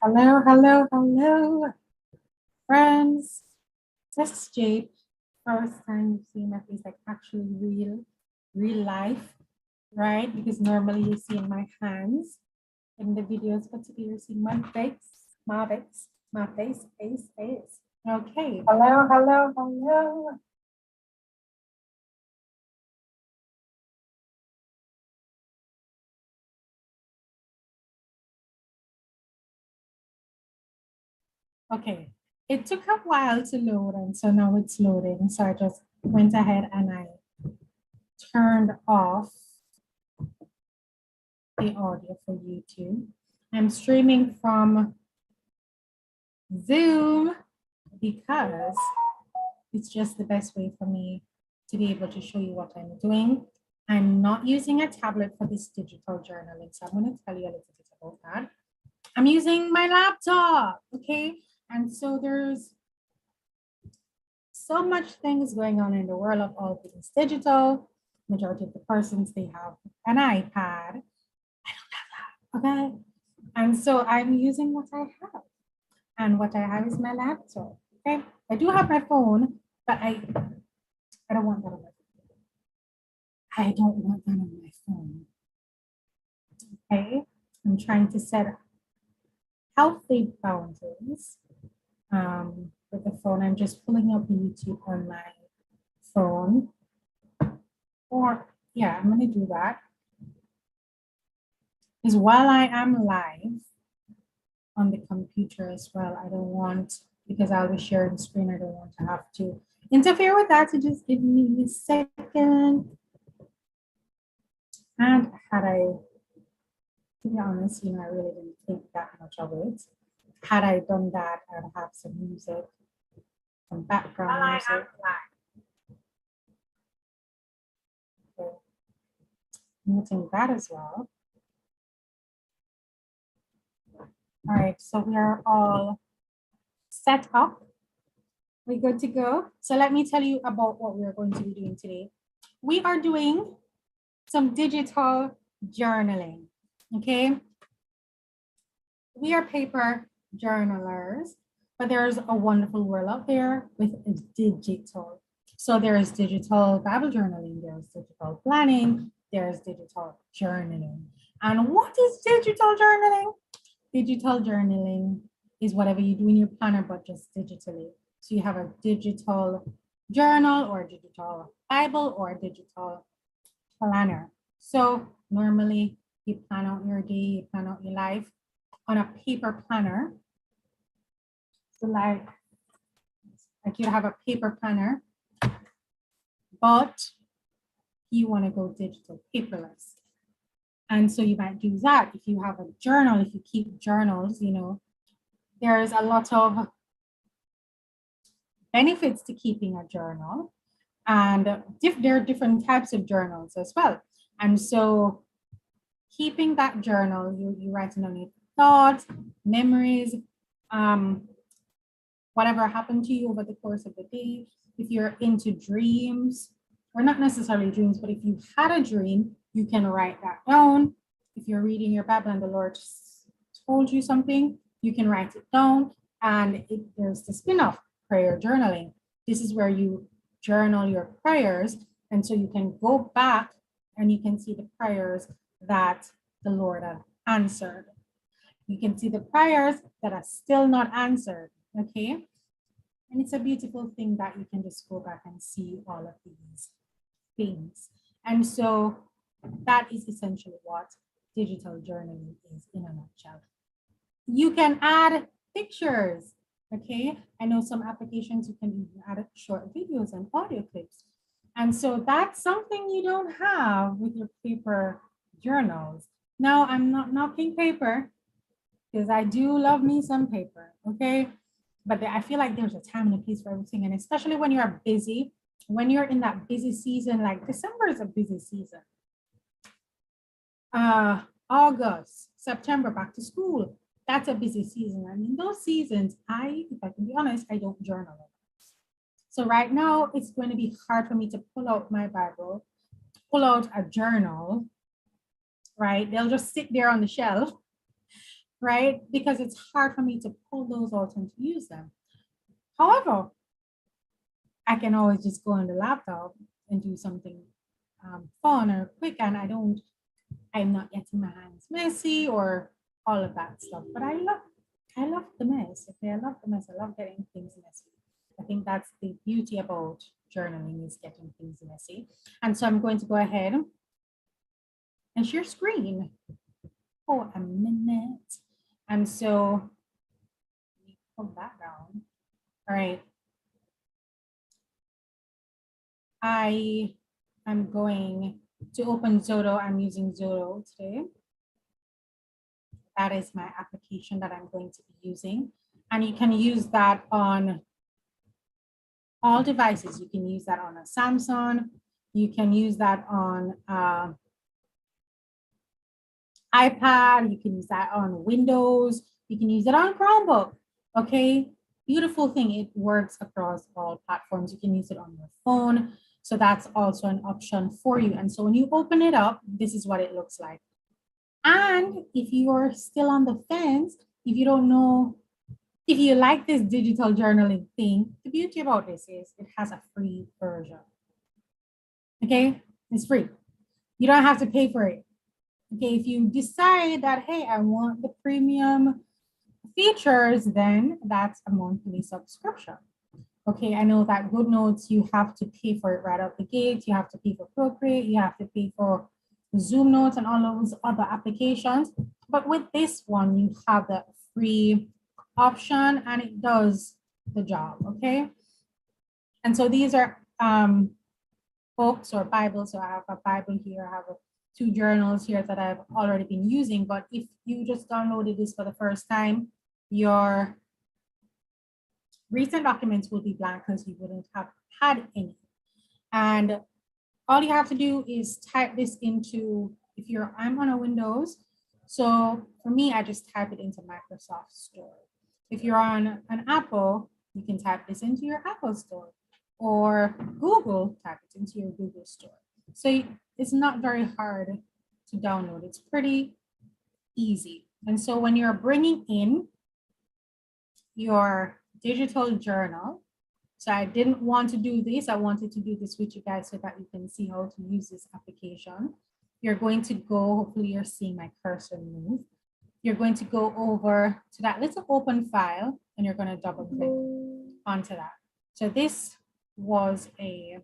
Hello, hello, hello, friends. This is Jade. First time you've seen my face, like actually real life, right? Because normally you see in my hands in the videos, but today you're seeing my face. Okay. Hello, hello, hello. Okay, it took a while to load, and so now it's loading. So I just went ahead and I turned off the audio for YouTube. I'm streaming from Zoom because it's just the best way for me to be able to show you what I'm doing. I'm not using a tablet for this digital journaling, so I'm going to tell you a little bit about that. I'm using my laptop, okay? And so there's so much things going on in the world of all things digital. Majority of the persons, they have an iPad. I don't have that, okay? And so I'm using what I have. And what I have is my laptop, okay? I do have my phone, but I don't want that on my phone. I don't want that on my phone, okay? I'm trying to set healthy boundaries with the phone. I'm just pulling up YouTube on my phone. Or, yeah, I'm gonna do that. Because while I am live on the computer as well, I don't want, because I'll be sharing screen, I don't want to have to interfere with that, so just give me a second. And had I, to be honest, I really didn't think that much of it. Had I done that, I'd have some music, some background music. Okay. Muting that as well. All right, so we are all set up. We're good to go. So let me tell you about what we're going to be doing today. We are doing some digital journaling, okay? We are paper journalers, but there's a wonderful world out there with digital. So there's digital Bible journaling, there's digital planning, there's digital journaling. And what is digital journaling? Digital journaling is whatever you do in your planner, but just digitally. So you have a digital journal or digital Bible or digital planner. So normally you plan out your day, you plan out your life on a paper planner. So like you have a paper planner, but you want to go digital, paperless. And so you might do that if you have a journal, if you keep journals, there's a lot of benefits to keeping a journal, and there are different types of journals as well. And so keeping that journal, you writing on your thoughts, memories, whatever happened to you over the course of the day. If you're into dreams, or not necessarily dreams, but if you had a dream, you can write that down. If you're reading your Bible and the Lord told you something, you can write it down. And there's the spin-off, prayer journaling. This is where you journal your prayers. And so you can go back and you can see the prayers that the Lord had answered. You can see the prayers that are still not answered, okay? And it's a beautiful thing that you can just go back and see all of these things. And so that is essentially what digital journaling is in a nutshell. You can add pictures, okay? I know some applications you can even add short videos and audio clips. And so that's something you don't have with your paper journals. Now, I'm not knocking paper because I do love me some paper, okay? But I feel like there's a time and a place for everything. And especially when you're busy, when you're in that busy season, like December is a busy season. August, September, back to school, that's a busy season. And in those seasons, if I can be honest, I don't journal. So right now, it's going to be hard for me to pull out my Bible, pull out a journal, right? They'll just sit there on the shelf, right? Because it's hard for me to pull those out and to use them. However, I can always just go on the laptop and do something fun or quick, and I'm not getting my hands messy or all of that stuff. But I love the mess. Okay, I love the mess. I love getting things messy. I think that's the beauty about journaling, is getting things messy. And so I'm going to go ahead and share screen for a minute. And so let me pull that down. All right. I am going to open Zoto. I'm using Zoto today. That is my application that I'm going to be using. And you can use that on all devices. You can use that on a Samsung. You can use that on iPad. You can use that on Windows. You can use it on Chromebook. Okay, beautiful thing. It works across all platforms. You can use it on your phone. So that's also an option for you. And so when you open it up, this is what it looks like. And if you're still on the fence, if you don't know, if you like this digital journaling thing, the beauty about this is it has a free version. Okay, it's free. You don't have to pay for it. Okay, if you decide that, hey, I want the premium features, then that's a monthly subscription. Okay, I know that GoodNotes, you have to pay for it right out the gate. You have to pay for Procreate. You have to pay for Zoom Notes and all those other applications. But with this one, you have the free option and it does the job, okay? And so these are books or Bibles. So I have a Bible here. I have two journals here that I've already been using. But if you just downloaded this for the first time, your recent documents will be blank because you wouldn't have had any. And all you have to do is type this into, I'm on a Windows. So for me, I just type it into Microsoft Store. If you're on an Apple, you can type this into your Apple Store, or Google, type it into your Google Store. So it's not very hard to download. It's pretty easy. And so when you're bringing in your digital journal, so I didn't want to do this. I wanted to do this with you guys so that you can see how to use this application. You're going to go, hopefully you're seeing my cursor move. You're going to go over to that little open file and you're going to double click onto that. So this was a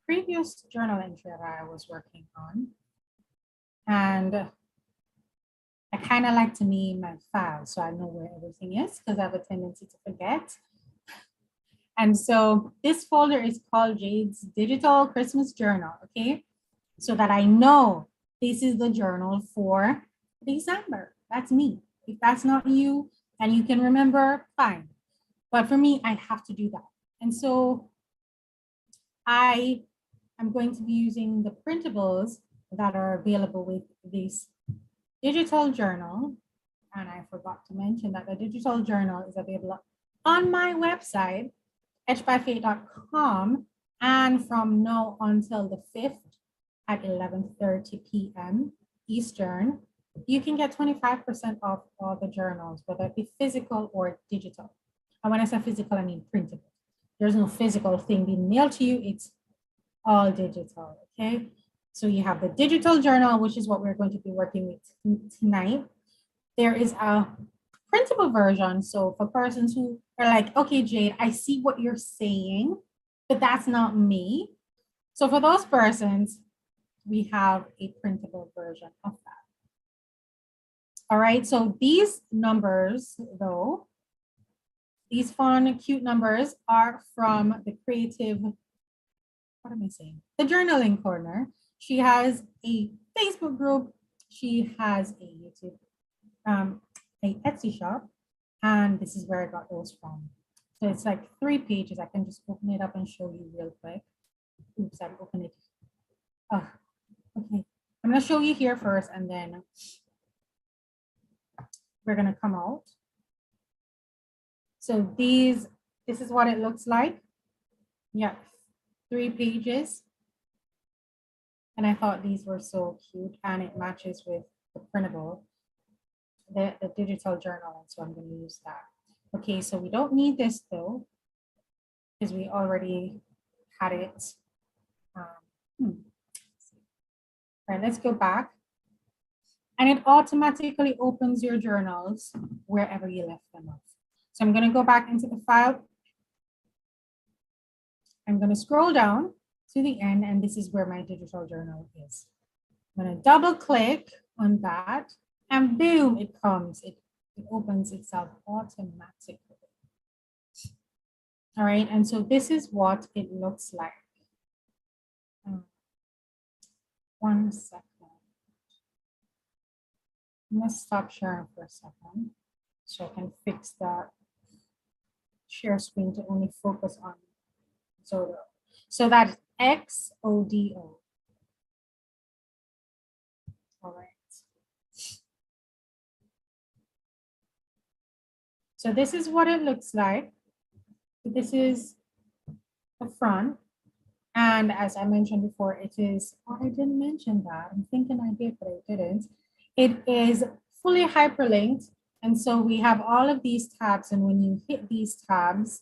previous journal entry that I was working on. And I kind of like to name my files so I know where everything is because I have a tendency to forget. And so this folder is called Jade's Digital Christmas Journal, okay? So that I know this is the journal for December. That's me. If that's not you and you can remember, fine. But for me, I have to do that. And so I am going to be using the printables that are available with this digital journal. And I forgot to mention that the digital journal is available on my website, EtchedByFaith.com, and from now until the 5th at 11:30 p.m. Eastern, you can get 25% off all the journals, whether it be physical or digital. And when I say physical, I mean printable. There's no physical thing being mailed to you. It's all digital, okay? So you have the digital journal, which is what we're going to be working with tonight. There is a printable version. So for persons who are like, okay, Jade, I see what you're saying, but that's not me. So for those persons, we have a printable version of that. All right, so these numbers though, these fun, cute numbers are from the creative, what am I saying? The Journaling Corner. She has a Facebook group. She has a YouTube, a Etsy shop, and this is where I got those from. So it's like 3 pages. I can just open it up and show you real quick. Oops, I've opened it. Oh, okay. I'm gonna show you here first, and then we're gonna come out. So this is what it looks like. Yeah, 3 pages. And I thought these were so cute, and it matches with the printable. the digital journal, and so I'm going to use that. Okay, so we don't need this though, because we already had it. All right, let's go back. And it automatically opens your journals wherever you left them off. So I'm going to go back into the file. I'm going to scroll down to the end, and this is where my digital journal is. I'm going to double click on that, and boom, it comes. It opens itself automatically. All right, and so this is what it looks like. 1 second. I'm going to stop sharing for a second so I can fix that share screen to only focus on Zodo. So that's XODO. All right. So this is what it looks like. This is the front. And as I mentioned before, it is, oh, I didn't mention that. I'm thinking I did, but I didn't. It is fully hyperlinked. And so we have all of these tabs. And when you hit these tabs,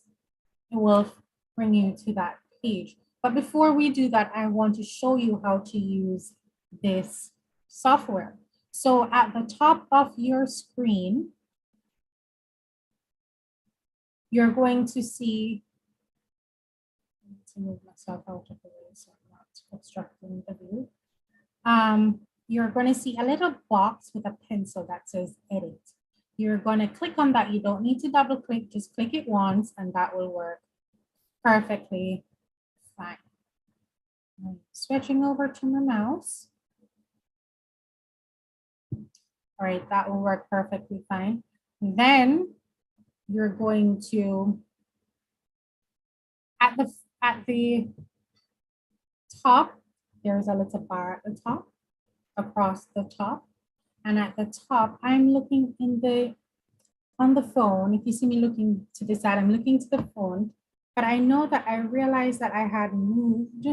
it will bring you to that page. But before we do that, I want to show you how to use this software. So at the top of your screen, you're going to see, to move myself out of the way so I'm not obstructing the view. You're going to see a little box with a pencil that says edit. You're going to click on that. You don't need to double click, just click it once and that will work perfectly fine. I'm switching over to my mouse. All right, that will work perfectly fine. Then you're going to, at the top, there's a little bar at the top, across the top. And at the top, I'm looking on the phone. If you see me looking to the side, I'm looking to the phone. But I know that I realized that I had moved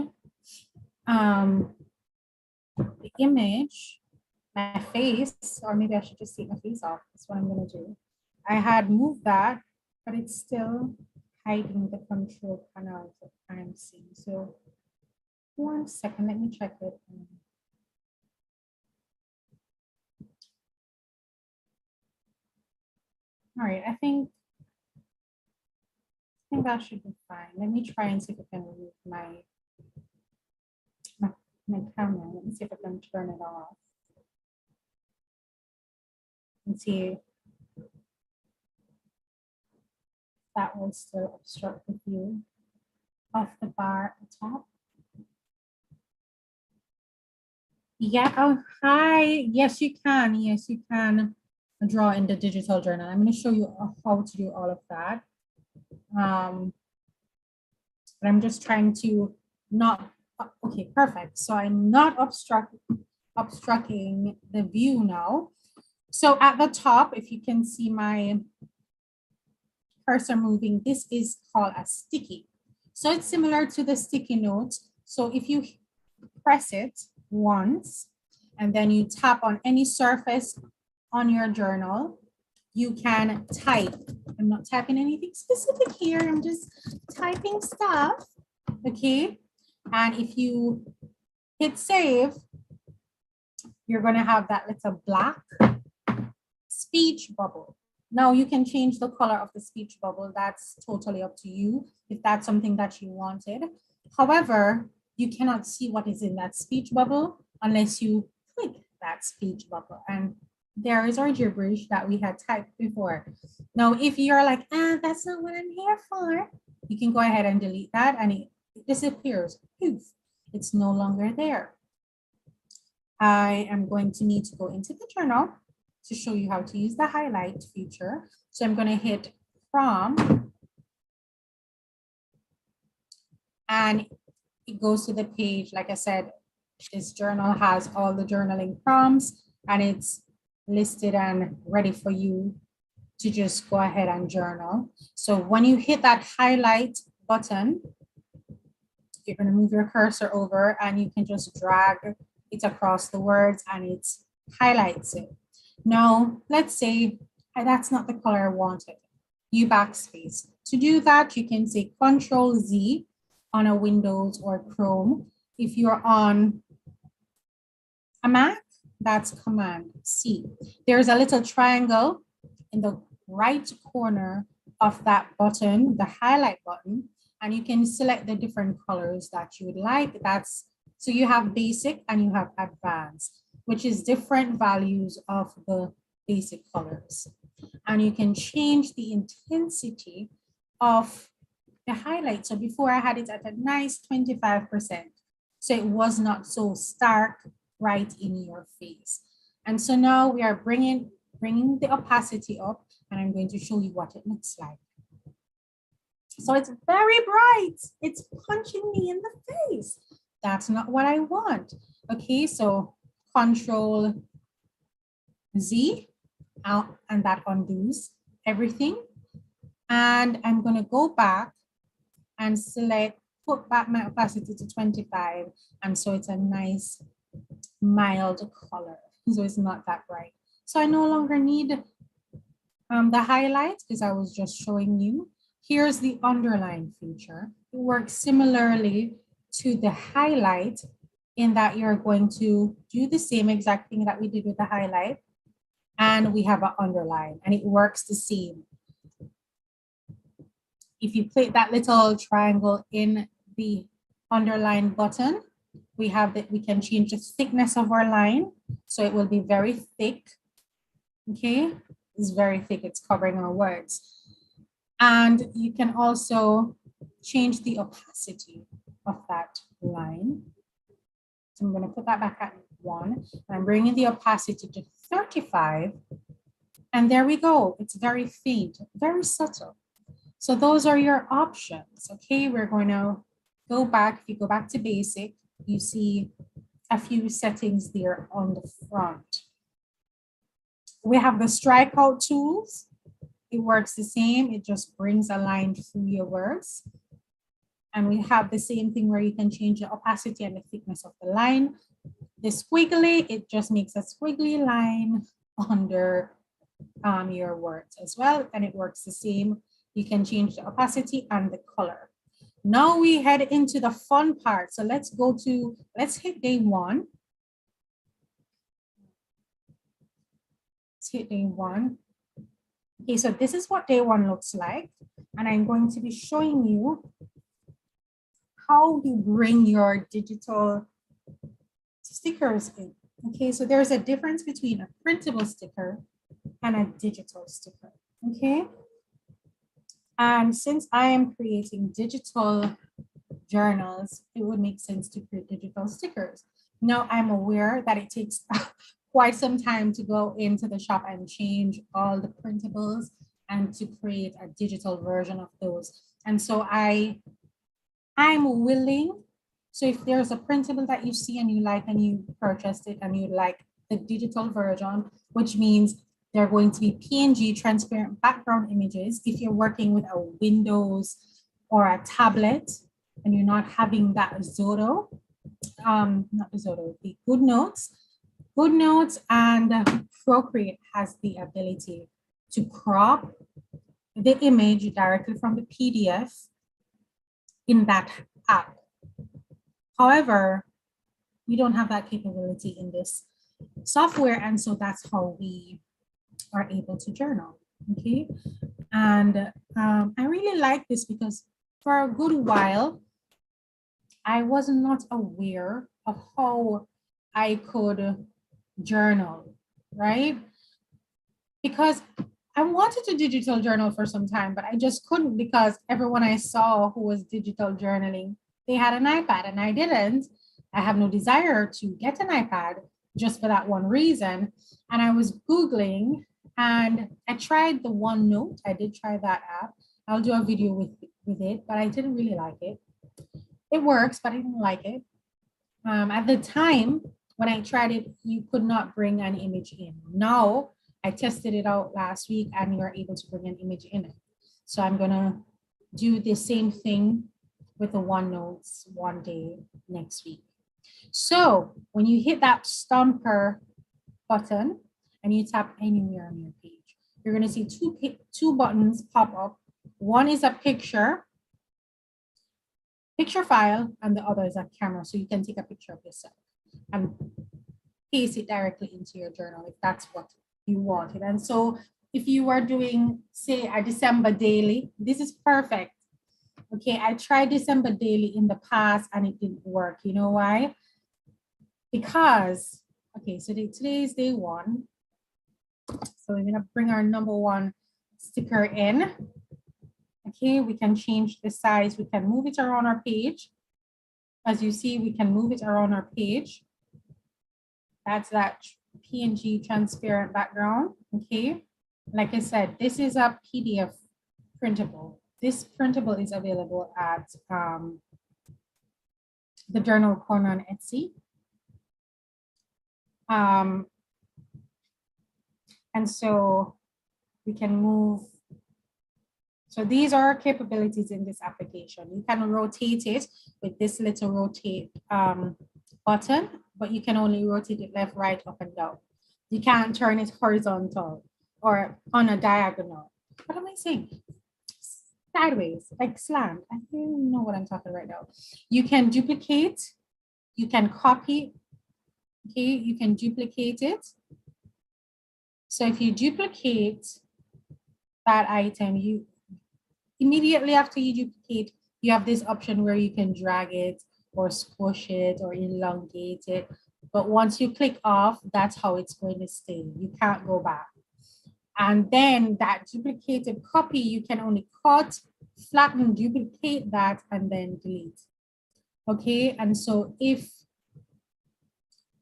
the image, my face, or maybe I should just take my face off. That's what I'm going to do. I had moved that, but it's still hiding the control panel that I'm seeing. So 1 second, let me check it. All right, I think that should be fine. Let me try and see if I can remove my camera. Let me see if I can turn it off. And see if that will still obstruct the view of the bar at the top. Yeah, oh, hi. Yes, you can. Yes, you can draw in the digital journal. I'm going to show you how to do all of that. But I'm just trying to not, okay, perfect. So I'm not obstructing the view now. So at the top, if you can see my cursor moving, this is called a sticky. So it's similar to the sticky note. So if you press it once, and then you tap on any surface on your journal, you can type. I'm not typing anything specific here. I'm just typing stuff, okay? And if you hit save, you're gonna have that little black speech bubble. Now you can change the color of the speech bubble. That's totally up to you if that's something that you wanted. However, you cannot see what is in that speech bubble unless you click that speech bubble. And there is our gibberish that we had typed before. Now, if you're like, that's not what I'm here for, you can go ahead and delete that and it disappears. Poof, it's no longer there. I am going to need to go into the journal to show you how to use the highlight feature. So I'm going to hit from, and it goes to the page. Like I said, this journal has all the journaling prompts and it's listed and ready for you to just go ahead and journal. So when you hit that highlight button, you're going to move your cursor over and you can just drag it across the words and it highlights it. Now, let's say that's not the color I wanted. You backspace. To do that, you can say Control Z on a Windows or Chrome. If you're on a Mac, that's Command C. There's a little triangle in the right corner of that button, the highlight button, and you can select the different colors that you would like. So you have basic and you have advanced, which is different values of the basic colors. And you can change the intensity of the highlight. So before I had it at a nice 25%. So it was not so stark right in your face. And so now we are bringing the opacity up, and I'm going to show you what it looks like. So it's very bright. It's punching me in the face. That's not what I want. Okay, so Control Z out, and that undoes everything. And I'm going to go back and put back my opacity to 25. And so it's a nice mild color. So it's not that bright. So I no longer need the highlights because I was just showing you. Here's the underline feature. It works similarly to the highlight in that you're going to do the same exact thing that we did with the highlight. And we have an underline, and it works the same. If you click that little triangle in the underline button, we can change the thickness of our line. So it will be very thick. Okay, it's very thick, it's covering our words. And you can also change the opacity of that line. So I'm going to put that back at 1. I'm bringing the opacity to 35. And there we go. It's very faint, very subtle. So those are your options. Okay, we're going to go back. If you go back to basic, you see a few settings there on the front. We have the strikeout tools. It works the same. It just brings a line through your words. And we have the same thing where you can change the opacity and the thickness of the line. The squiggly, it just makes a squiggly line under your words as well. And it works the same. You can change the opacity and the color. Now we head into the fun part. So let's hit day 1. Let's hit day 1. Okay, so this is what day 1 looks like. And I'm going to be showing you how you bring your digital stickers in. Okay, so there's a difference between a printable sticker and a digital sticker. Okay. And since I am creating digital journals, it would make sense to create digital stickers. Now I'm aware that it takes quite some time to go into the shop and change all the printables and to create a digital version of those. And so I'm willing. So if there's a printable that you see and you like and you purchased it and you like the digital version, which means they're going to be PNG transparent background images. If you're working with a Windows or a tablet and you're not having that Zoto, not the Zoto, the GoodNotes and Procreate has the ability to crop the image directly from the PDF in that app. However, we don't have that capability in this software, and so that's how we are able to journal. Okay, and I really like this because for a good while I was not aware of how I could journal, right? Because I wanted to digital journal for some time, but I just couldn't because everyone I saw who was digital journaling, they had an iPad and I didn't. I have no desire to get an iPad just for that one reason. And I was Googling and I tried the OneNote. I did try that app. I'll do a video with it, but I didn't really like it. It works, but I didn't like it. At the time when I tried it, you could not bring an image in. Now, I tested it out last week and you're able to bring an image in it. So I'm gonna do the same thing with the OneNotes one day next week. So when you hit that stomper button, and you tap anywhere on your page, you're going to see two buttons pop up. One is a picture file, and the other is a camera. So you can take a picture of yourself and paste it directly into your journal if that's what you wanted. And so if you are doing, say, a December daily, this is perfect. Okay, I tried December daily in the past and it didn't work. You know why? Because, okay, so today is day 1. So we're gonna bring our number 1 sticker in. Okay, we can change the size. We can move it around our page. As you see, we can move it around our page. That's that PNG transparent background. Okay, like I said, this is a PDF printable. This printable is available at the Journal Corner on Etsy. And so we can move. So these are capabilities in this application. You can rotate it with this little rotate button, but you can only rotate it left, right, up, and down. You can't turn it horizontal or on a diagonal. What am I saying? Sideways, like slant. I don't know what I'm talking right now. You can duplicate, you can copy, okay, you can duplicate it. So if you duplicate that item, you immediately after you duplicate, you have this option where you can drag it or squish it or elongate it. But once you click off, that's how it's going to stay. You can't go back. And then that duplicated copy, you can only cut, flatten, duplicate that, and then delete. Okay, and so if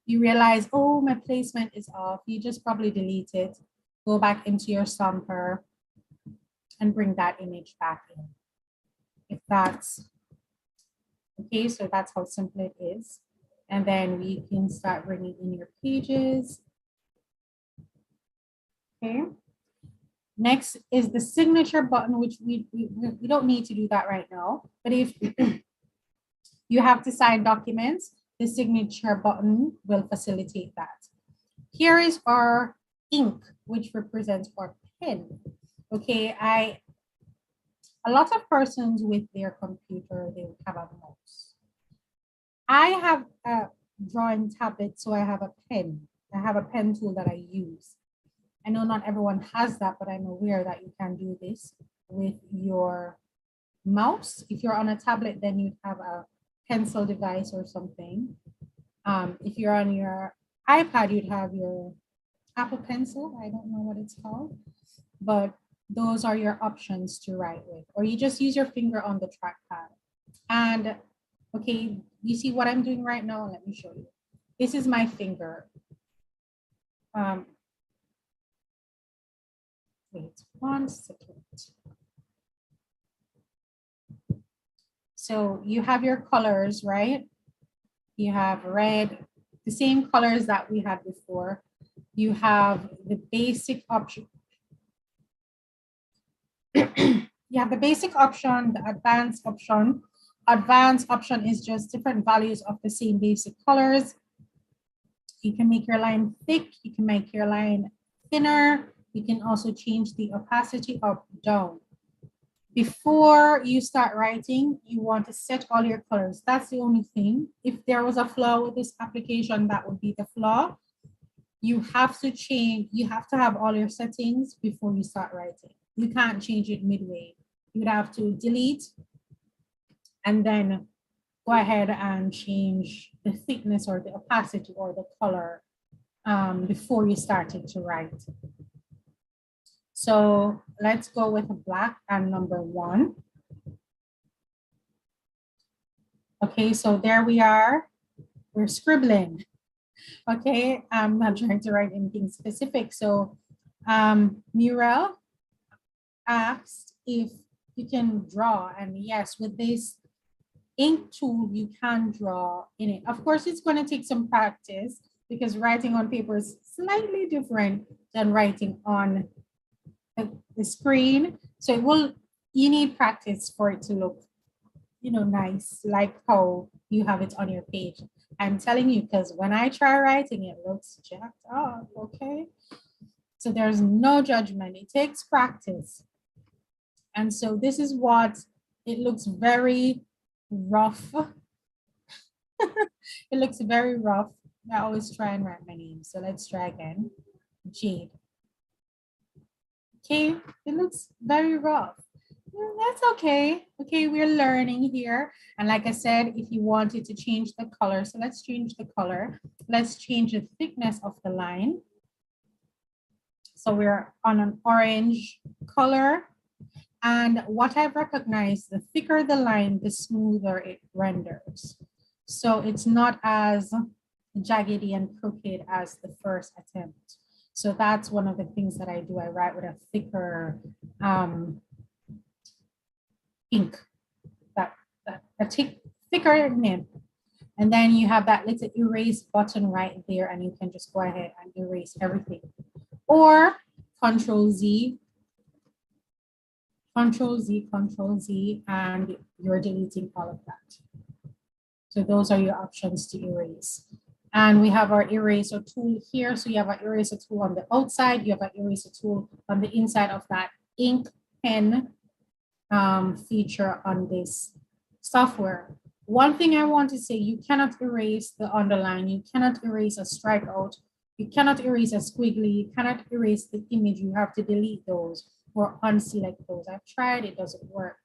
you realize, oh, my placement is off, you just probably delete it, go back into your stamper, and bring that image back in. If that's okay, so that's how simple it is. And then we can start bringing in your pages. Okay. Next is the signature button, which we don't need to do that right now. But if you have to sign documents, the signature button will facilitate that. Here is our ink, which represents our pen. Okay, a lot of persons with their computer, they have a mouse. I have a drawing tablet, so I have a pen. I have a pen tool that I use. I know not everyone has that, but I'm aware that you can do this with your mouse. If you're on a tablet, then you'd have a pencil device or something. If you're on your iPad, you'd have your Apple Pencil. I don't know what it's called, but those are your options to write with, or you just use your finger on the trackpad. And okay, you see what I'm doing right now? Let me show you. This is my finger. Wait 1 second. So you have your colors, right? You have red, the same colors that we had before. You have the basic option. You have the basic option, the advanced option. Advanced option is just different values of the same basic colors. You can make your line thick, you can make your line thinner. You can also change the opacity up, down. Before you start writing, you want to set all your colors. That's the only thing. If there was a flaw with this application, that would be the flaw. You have to change, you have to have all your settings before you start writing. You can't change it midway. You would have to delete and then go ahead and change the thickness or the opacity or the color before you started to write. So let's go with a black and number 1. Okay, so there we are. We're scribbling. Okay, I'm not trying to write anything specific. So Muriel asked if you can draw, and yes, with this ink tool, you can draw in it. Of course, it's going to take some practice because writing on paper is slightly different than writing on the screen. So you need practice for it to look, nice, like how you have it on your page. I'm telling you, because when I try writing, it looks jacked up, okay? So there's no judgment. It takes practice. And so this is what it looks very rough. It looks very rough. I always try and write my name. So let's try again. Jade. Okay, it looks very rough. That's okay. Okay, we're learning here. And like I said, if you wanted to change the color, so let's change the color. Let's change the thickness of the line. So we're on an orange color. And what I've recognized, the thicker the line, the smoother it renders. So it's not as jaggedy and crooked as the first attempt. So that's one of the things that I do. I write with a thicker ink, a thicker nib. And then you have that little erase button right there, and you can just go ahead and erase everything. Or Control Z, Control Z, Control Z, and you're deleting all of that. So those are your options to erase. And we have our eraser tool here. So you have an eraser tool on the outside, you have an eraser tool on the inside of that ink pen feature on this software. One thing I want to say, you cannot erase the underline, you cannot erase a strikeout, you cannot erase a squiggly, you cannot erase the image, you have to delete those or unselect those. I've tried, it doesn't work.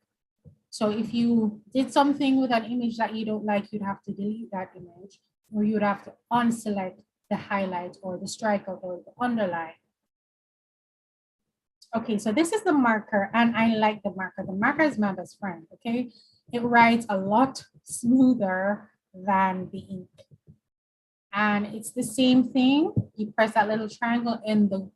So if you did something with an image that you don't like, you'd have to delete that image, or you'd have to unselect the highlight or the strikeout or the underline. Okay, so this is the marker, and I like the marker. The marker is my best friend, okay? It writes a lot smoother than the ink. And it's the same thing. You press that little triangle in the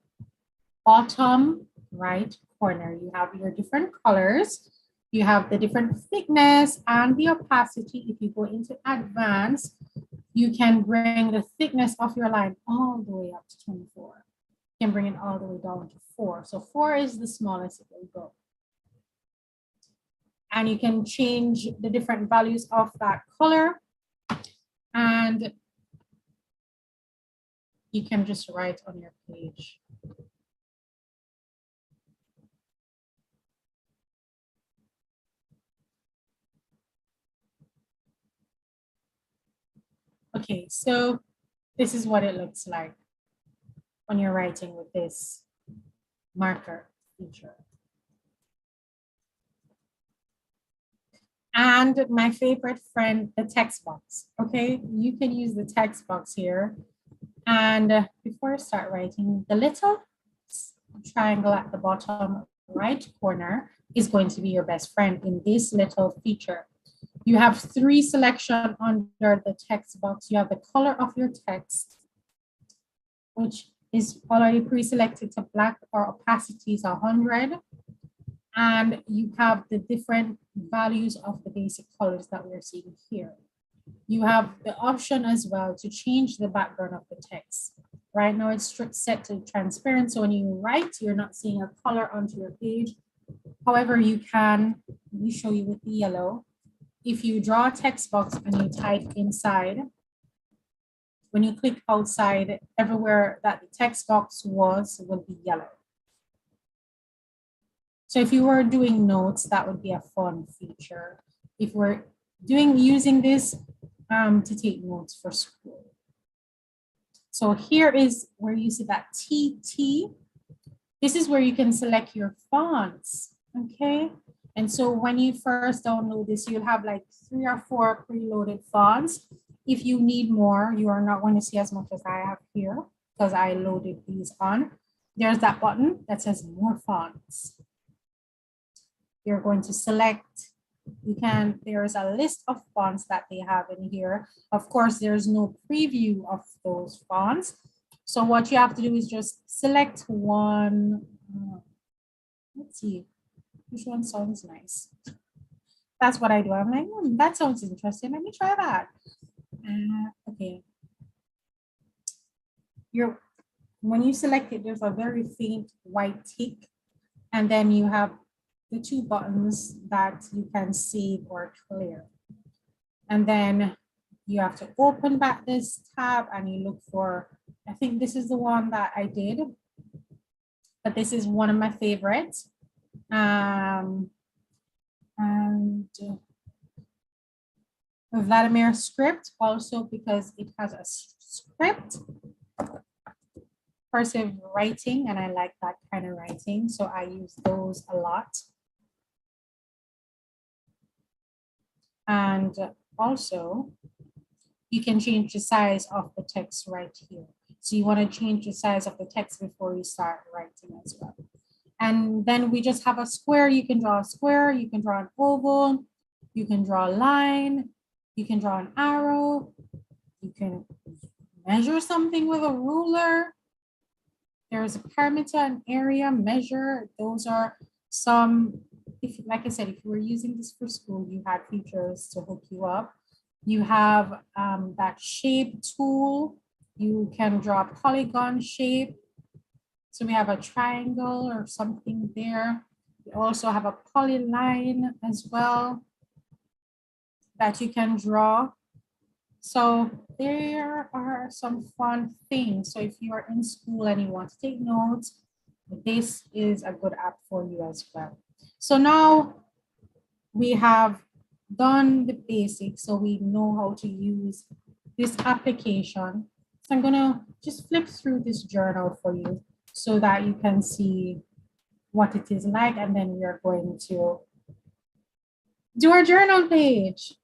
bottom right corner. You have your different colors. You have the different thickness and the opacity. If you go into advanced, you can bring the thickness of your line all the way up to 24. You can bring it all the way down to 4. So 4 is the smallest it will go. And you can change the different values of that color. And you can just write on your page. Okay, so this is what it looks like when you're writing with this marker feature. And my favorite friend, the text box. Okay, you can use the text box here. And before I start writing, the little triangle at the bottom right corner is going to be your best friend in this little feature. You have 3 selections under the text box. You have the color of your text, which is already pre-selected to black, or opacity is 100. And you have the different values of the basic colors that we're seeing here. You have the option as well to change the background of the text. Right now it's set to transparent, so when you write, you're not seeing a color onto your page. However, you can, let me show you with the yellow. If you draw a text box and you type inside, when you click outside, everywhere that the text box was will be yellow. So if you were doing notes, that would be a fun feature. If we're using this to take notes for school. So here is where you see that TT. This is where you can select your fonts, okay? And so when you first download this, you'll have like 3 or 4 preloaded fonts. If you need more, you are not going to see as much as I have here because I loaded these on. There's that button that says more fonts. You're going to select, there's a list of fonts that they have in here. Of course, there's no preview of those fonts. So what you have to do is just select one. Let's see, which one sounds nice. That's what I do. I'm like, that sounds interesting. Let me try that. Okay. When you select it, there's a very faint white tick. And then you have the 2 buttons that you can save or clear. And then you have to open back this tab and you look for, I think this is the one that I did. but this is one of my favorites. And Vladimir script also because it has a script, cursive writing, and I like that kind of writing, so I use those a lot. And also, you can change the size of the text right here. So you want to change the size of the text before you start writing as well. And then we just have a square. You can draw a square, you can draw an oval, you can draw a line, you can draw an arrow, you can measure something with a ruler. There's a perimeter, an area, measure. Those are some, if like I said, if you were using this for school, you had features to hook you up. You have that shape tool. You can draw a polygon shape. So we have a triangle or something there. We also have a polyline as well that you can draw. So there are some fun things. So if you are in school and you want to take notes, this is a good app for you as well. So now we have done the basics, so we know how to use this application. So I'm gonna just flip through this journal for you so that you can see what it is like, and then we are going to do our journal page.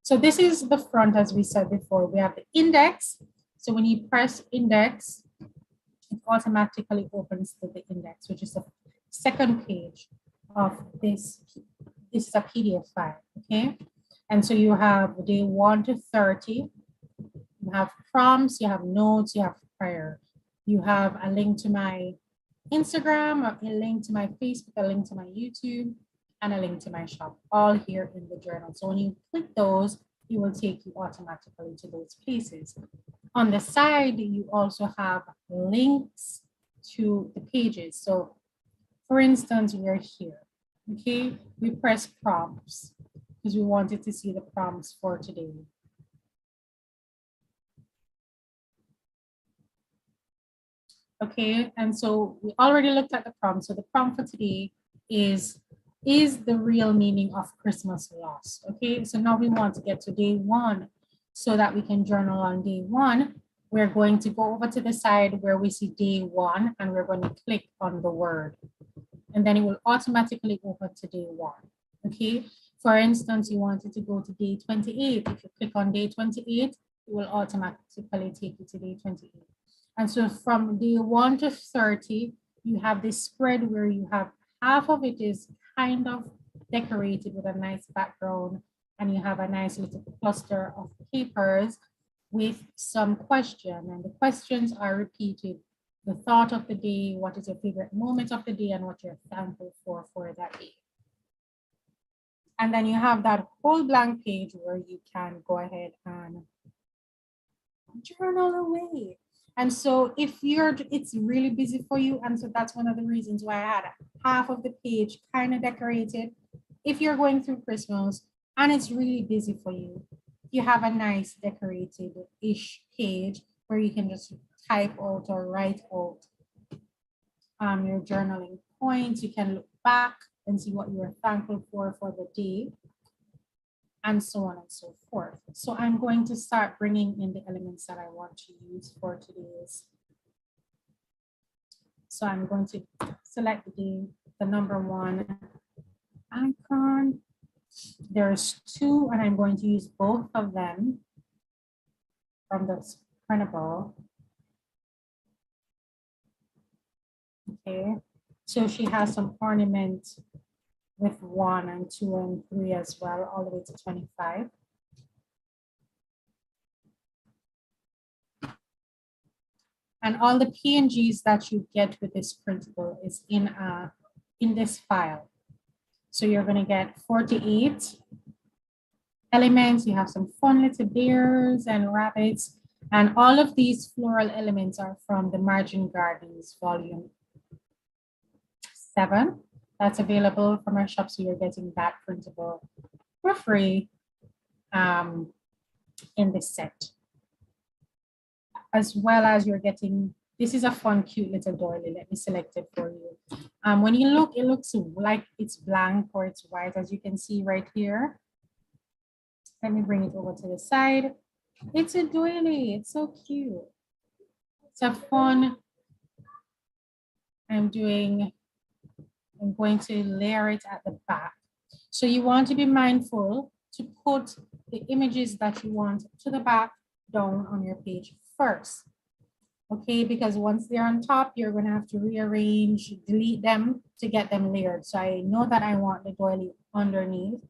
So this is the front, as we said before. We have the index. So when you press index, it automatically opens to the index, which is the second page of this. This is a PDF file, okay? And so you have day 1 to 30. You have prompts, you have notes, you have prayer. You have a link to my Instagram, a link to my Facebook, a link to my YouTube, and a link to my shop, all here in the journal. So when you click those, it will take you automatically to those places. On the side, you also have links to the pages. So for instance, we're here, okay? We press prompts because we wanted to see the prompts for today. Okay, and so we already looked at the prompt. So the prompt for today is the real meaning of Christmas lost? Okay, so now we want to get to day 1 so that we can journal on day 1. We're going to go over to the side where we see day 1 and we're going to click on the word. And then it will automatically open to day 1. Okay, for instance, you wanted to go to day 28. If you click on day 28, it will automatically take you to day 28. And so from day 1 to 30, you have this spread where you have half of it is kind of decorated with a nice background, and you have a nice little cluster of papers with some question. And the questions are repeated. The thought of the day, what is your favorite moment of the day, and what you're thankful for that day. And then you have that whole blank page where you can go ahead and journal away. And so if it's really busy for you, and so that's one of the reasons why I had half of the page kind of decorated. If you're going through Christmas and it's really busy for you, you have a nice decorated-ish page where you can just type out or write out your journaling points. You can look back and see what you were thankful for the day, and so on and so forth. So I'm going to start bringing in the elements that I want to use for today's. So I'm going to select the number 1 icon. There's 2, and I'm going to use both of them from the Printable. Okay, so she has some ornament with 1 and 2 and 3 as well, all the way to 25. And all the PNGs that you get with this Printable is in this file. So you're going to get 48 elements. You have some fun little bears and rabbits, and all of these floral elements are from the Margin Gardens volume 7. That's available from our shop, so you're getting that Printable for free in this set, as well as you're getting This is a fun, cute little doily. Let me select it for you. When you look, it looks like it's blank or it's white, as you can see right here. Let me bring it over to the side. It's a doily. It's so cute. It's a fun. I'm going to layer it at the back. So you want to be mindful to put the images that you want to the back down on your page first. Okay, because once they're on top, you're going to have to rearrange, delete them to get them layered. So I know that I want the doily underneath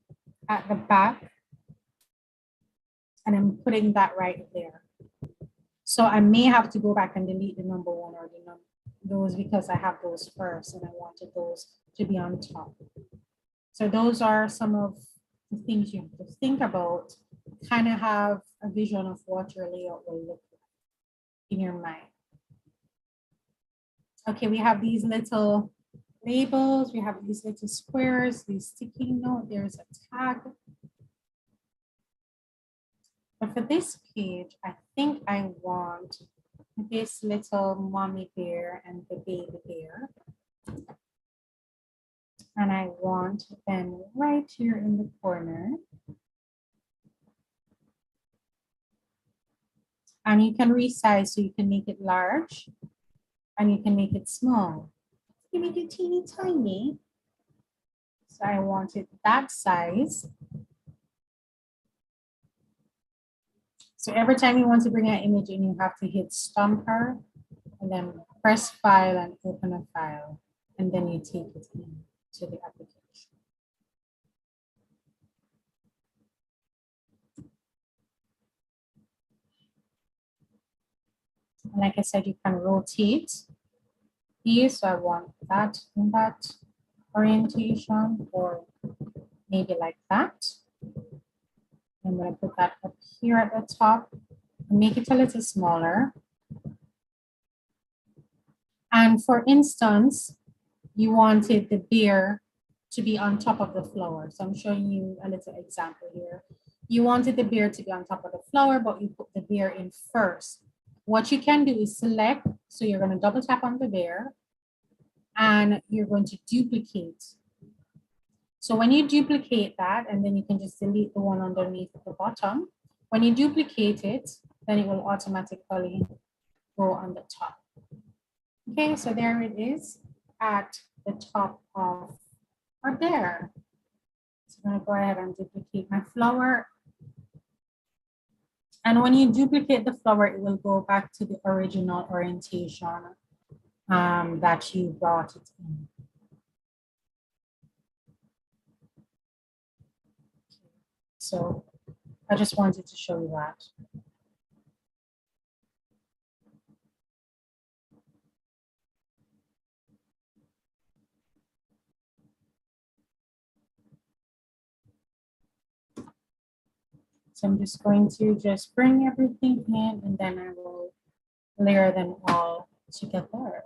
at the back, and I'm putting that right there. So I may have to go back and delete the number 1 or those because I have those first and I wanted those to be on top. So those are some of the things you have to think about, kind of have a vision of what your layout will look like in your mind. Okay, we have these little labels, we have these little squares, these sticky note, there's a tag. But for this page, I think I want this little mommy bear and the baby bear. And I want them right here in the corner. And you can resize, so you can make it large and you can make it small. You make it teeny tiny. So I want it that size. So every time you want to bring an image in, you have to hit Stumper and then press File and open a file. And then you take it in to the application. And like I said, you can rotate here. So I want that in that orientation, or maybe like that. I'm going to put that up here at the top and make it a little smaller. And for instance, you wanted the bear to be on top of the flower. So I'm showing you a little example here. You wanted the bear to be on top of the flower, but you put the bear in first. What you can do is select, so you're going to double tap on the bear and you're going to duplicate. So when you duplicate that, and then you can just delete the one underneath at the bottom. When you duplicate it, then it will automatically go on the top. Okay, so there it is at the top of our bear. So I'm going to go ahead and duplicate my flower. And when you duplicate the flower, it will go back to the original orientation that you brought it in. So I just wanted to show you that. So I'm just going to just bring everything in, and then I will layer them all together.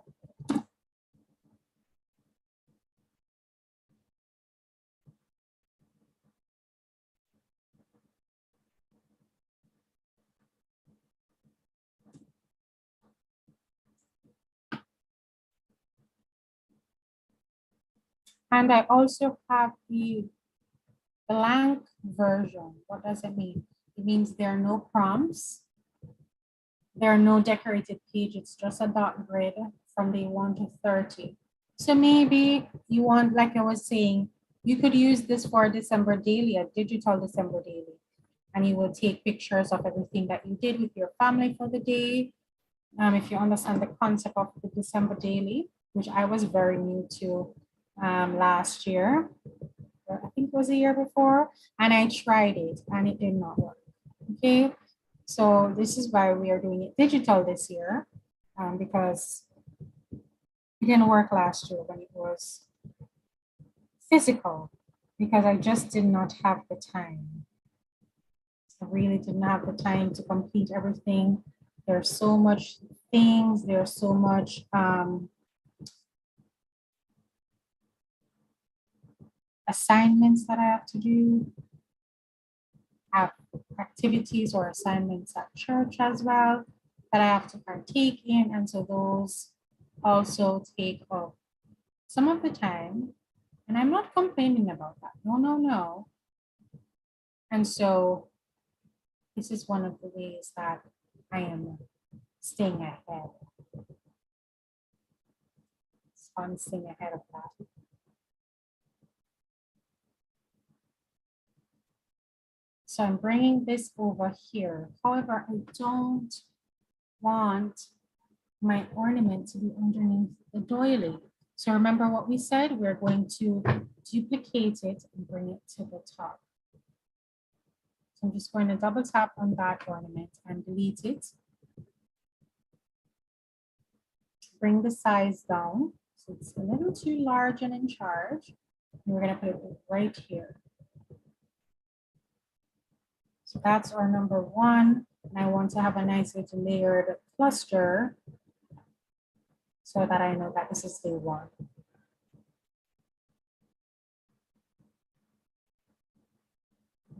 And I also have the blank version. What does it mean? It means there are no prompts. There are no decorated page. It's just a dot grid from day 1 to 30. So maybe you want, like I was saying, you could use this for December daily, a digital December daily. And you will take pictures of everything that you did with your family for the day. If you understand the concept of the December daily, which I was very new to last year, I think it was the year before, and I tried it and it did not work. Okay, so this is why we are doing it digital this year, because it didn't work last year when it was physical, because I just did not have the time. I really didn't have the time to complete everything. There's so much things, there's so much assignments that I have to do. I have activities or assignments at church as well. that I have to partake in. And so those also take up some of the time. And I'm not complaining about that. No, no, no. And so this is one of the ways that I am staying ahead. So I'm staying ahead of that. So I'm bringing this over here. However, I don't want my ornament to be underneath the doily. So remember what we said, we're going to duplicate it and bring it to the top. So I'm just going to double tap on that ornament and delete it. Bring the size down. So it's a little too large and in charge. And we're going to put it right here. So that's our number one. And I want to have a nice little layered cluster so that I know that this is day one.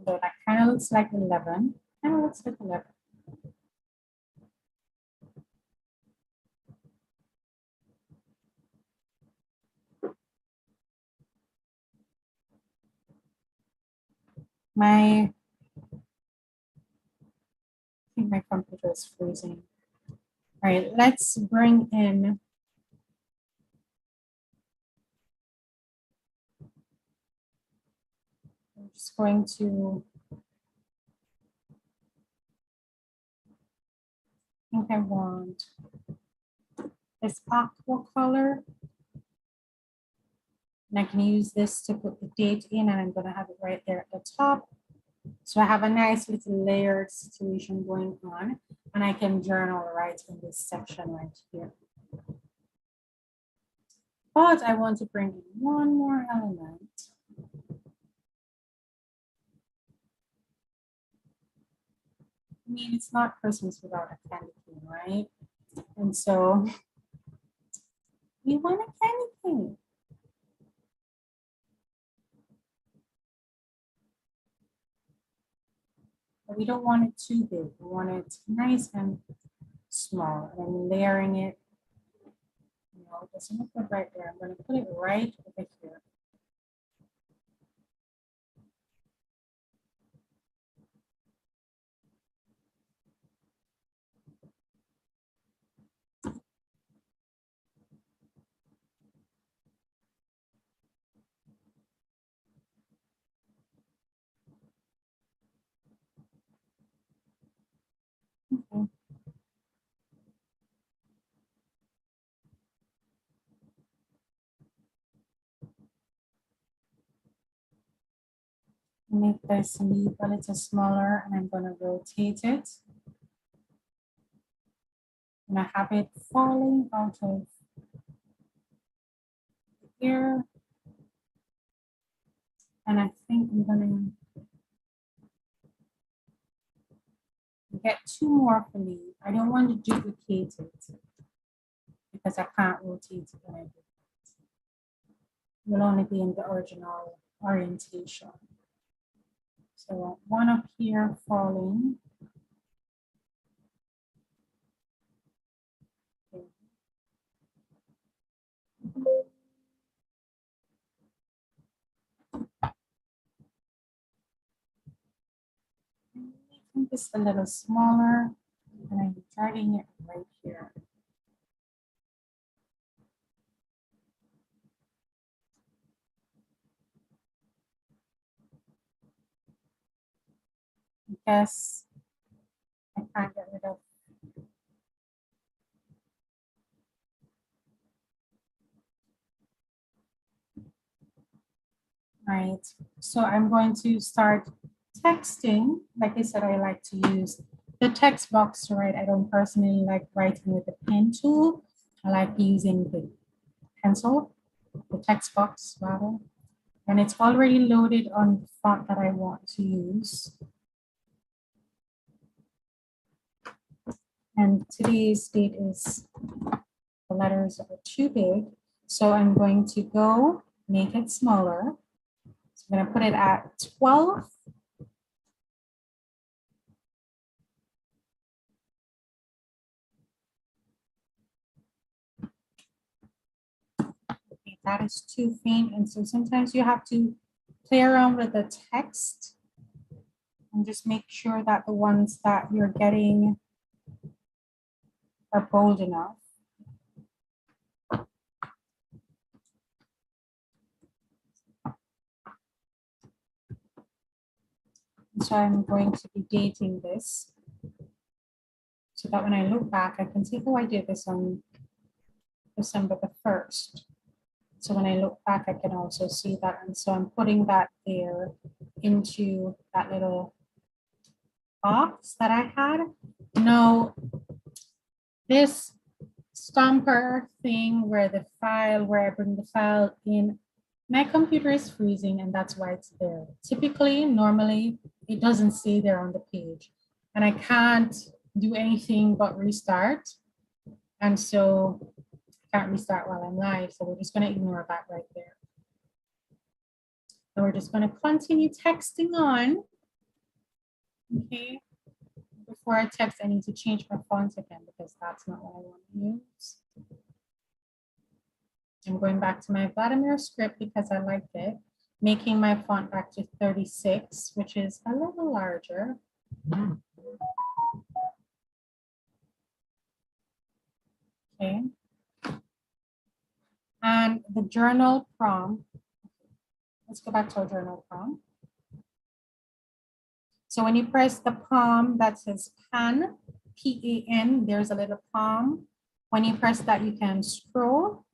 So that kind of looks like 11. Kind of looks like 11. I think my computer is freezing. All right, let's bring in I'm just going to I think I want this aqua color. And I can use this to put the date in, and I'm going to have it right there at the top. So I have a nice little layered situation going on, and I can journal right in this section right here. But I want to bring in one more element. I mean, it's not Christmas without a candy cane, right? And so we want a candy cane. But we don't want it too big. We want it nice and small. And I'm layering it. You know, it doesn't look good right there. I'm going to put it right over here. Okay. Make this leaf a little smaller, and I'm going to rotate it. And I have it falling out of here. And I think I'm going to get two more for me. I don't want to duplicate it because I can't rotate it when I do it. It will only be in the original orientation. So one up here falling. Okay. Making this a little smaller, and I'm dragging it right here. I guess I can't get rid of. Right, so I'm going to start texting. Like I said, I like to use the text box to write. I don't personally like writing with the pen tool. I like using the pencil, the text box rather. And it's already loaded on the font that I want to use. And today's date is, the letters are too big. So I'm going to go make it smaller. So I'm going to put it at 12. that is too faint. And so sometimes you have to play around with the text and just make sure that the ones that you're getting are bold enough. So I'm going to be dating this so that when I look back, I can see, oh, I did this on December the 1st. So when I look back, I can also see that. And so I'm putting that there into that little box that I had. Now, this stomper thing where the file, where I bring the file in, my computer is freezing and that's why it's there. Typically, normally, it doesn't stay there on the page. And I can't do anything but restart. And so I can't restart while I'm live. So we're just going to ignore that right there. And we're just going to continue texting on. Okay. Before I text, I need to change my font again because that's not what I want to use. I'm going back to my Vladimir script because I liked it, making my font back to 36, which is a little larger. Okay. And the journal prompt, let's go back to our journal prompt. So when you press the palm that says pan, P-A-N, there's a little palm. When you press that, you can scroll.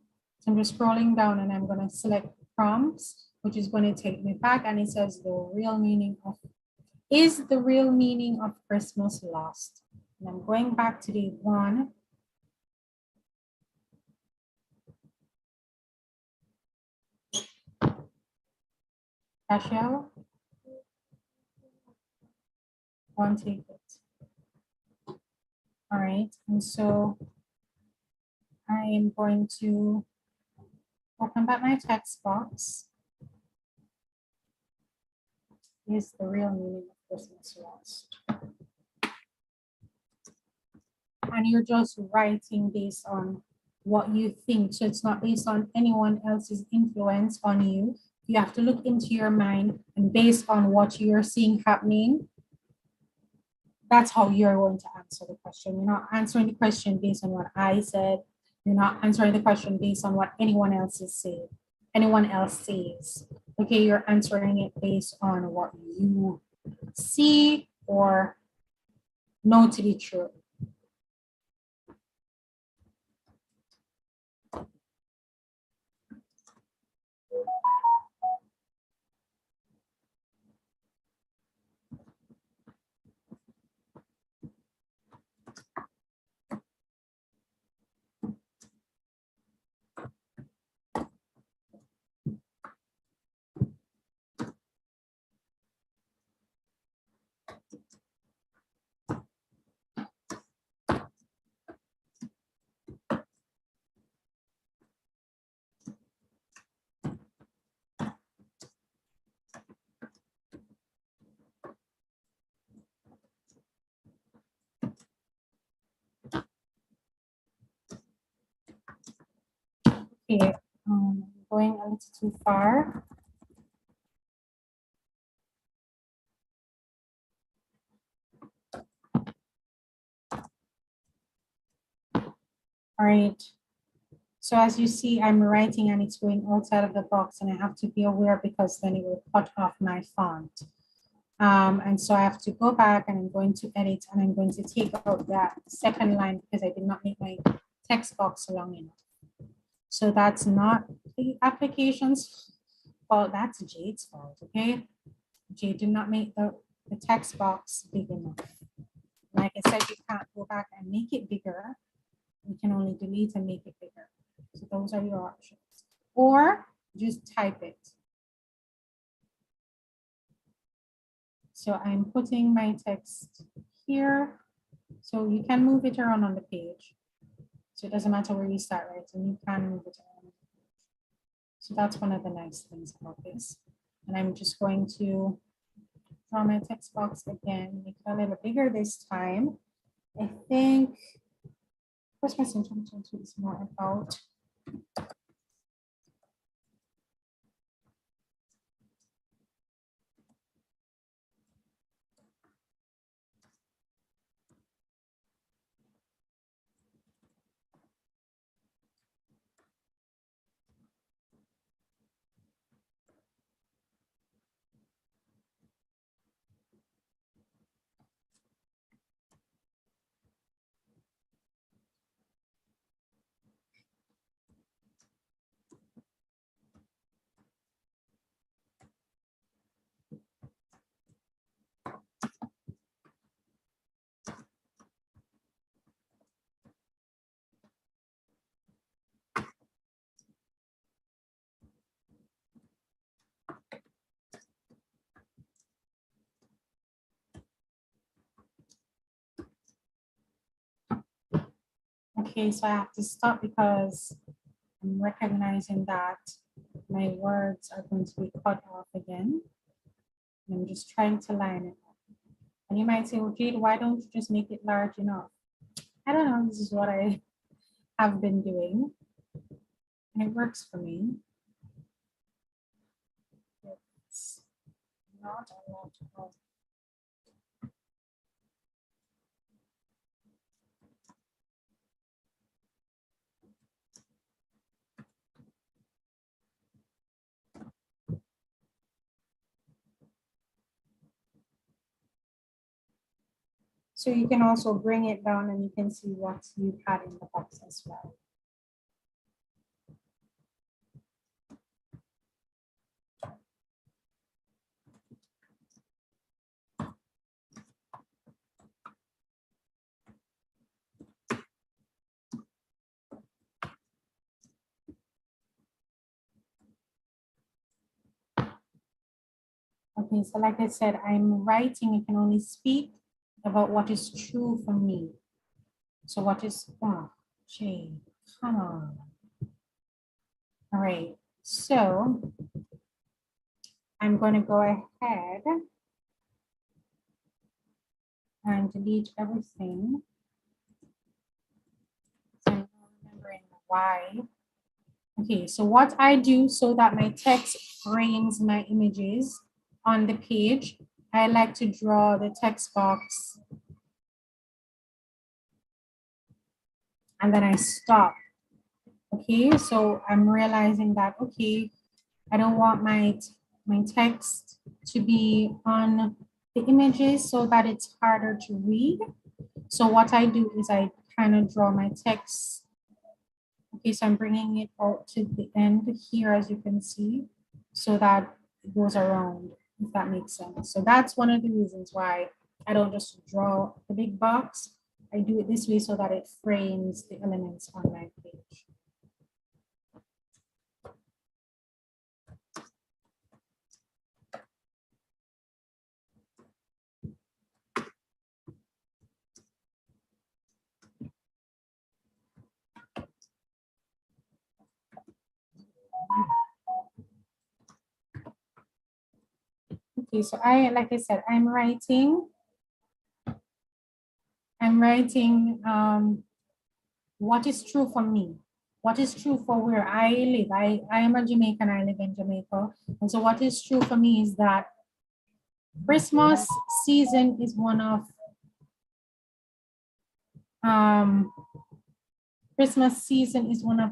So I'm just scrolling down and I'm going to select prompts, which is going to take me back. And it says the real meaning of, is the real meaning of Christmas lost? And I'm going back to day 1. Cashel, one take it. All right, and so I am going to open back my text box. Is the real meaning of Christmas lost? And you're just writing based on what you think. So it's not based on anyone else's influence on you. You have to look into your mind, and based on what you're seeing happening, that's how you're going to answer the question. You're not answering the question based on what I said. You're not answering the question based on what anyone else is saying. Anyone else says. Okay, you're answering it based on what you see or know to be true. Okay, going a little too far. All right. So as you see, I'm writing and it's going outside of the box, and I have to be aware because then it will cut off my font. And so I have to go back and I'm going to edit and I'm going to take out that second line because I did not make my text box long enough. So that's not the application's fault, that's Jade's fault, okay? Jade did not make the text box big enough. Like I said, you can't go back and make it bigger. You can only delete and make it bigger. So those are your options. Or just type it. So I'm putting my text here. So you can move it around on the page. So it doesn't matter where you start writing, you can move it around. So that's one of the nice things about this. And I'm just going to draw my text box again, make it a little bigger this time. I think Christmas in 2022 is more about Okay, so I have to stop because I'm recognizing that my words are going to be cut off again. I'm just trying to line it up. And you might say, well, Jade, why don't you just make it large enough? I don't know, this is what I have been doing. And it works for me. It's not a lot of. So you can also bring it down and you can see what you had in the box as well. Okay, so like I said, I'm writing, I can only speak about what is true for me. So what is, oh, Jay, come on. All right, so I'm going to go ahead and delete everything. So I'm not remembering why. Okay, so what I do so that my text frames my images on the page, I like to draw the text box and then I stop. Okay, so I'm realizing that, okay, I don't want my text to be on the images so that it's harder to read. So what I do is I kind of draw my text. Okay, so I'm bringing it out to the end here, as you can see, so that it goes around, if that makes sense. So that's one of the reasons why I don't just draw the big box. I do it this way so that it frames the elements on my page. Okay, so like I said, I'm writing what is true for me, what is true for where I live. I am a Jamaican, I live in Jamaica. And so what is true for me is that Christmas season is one of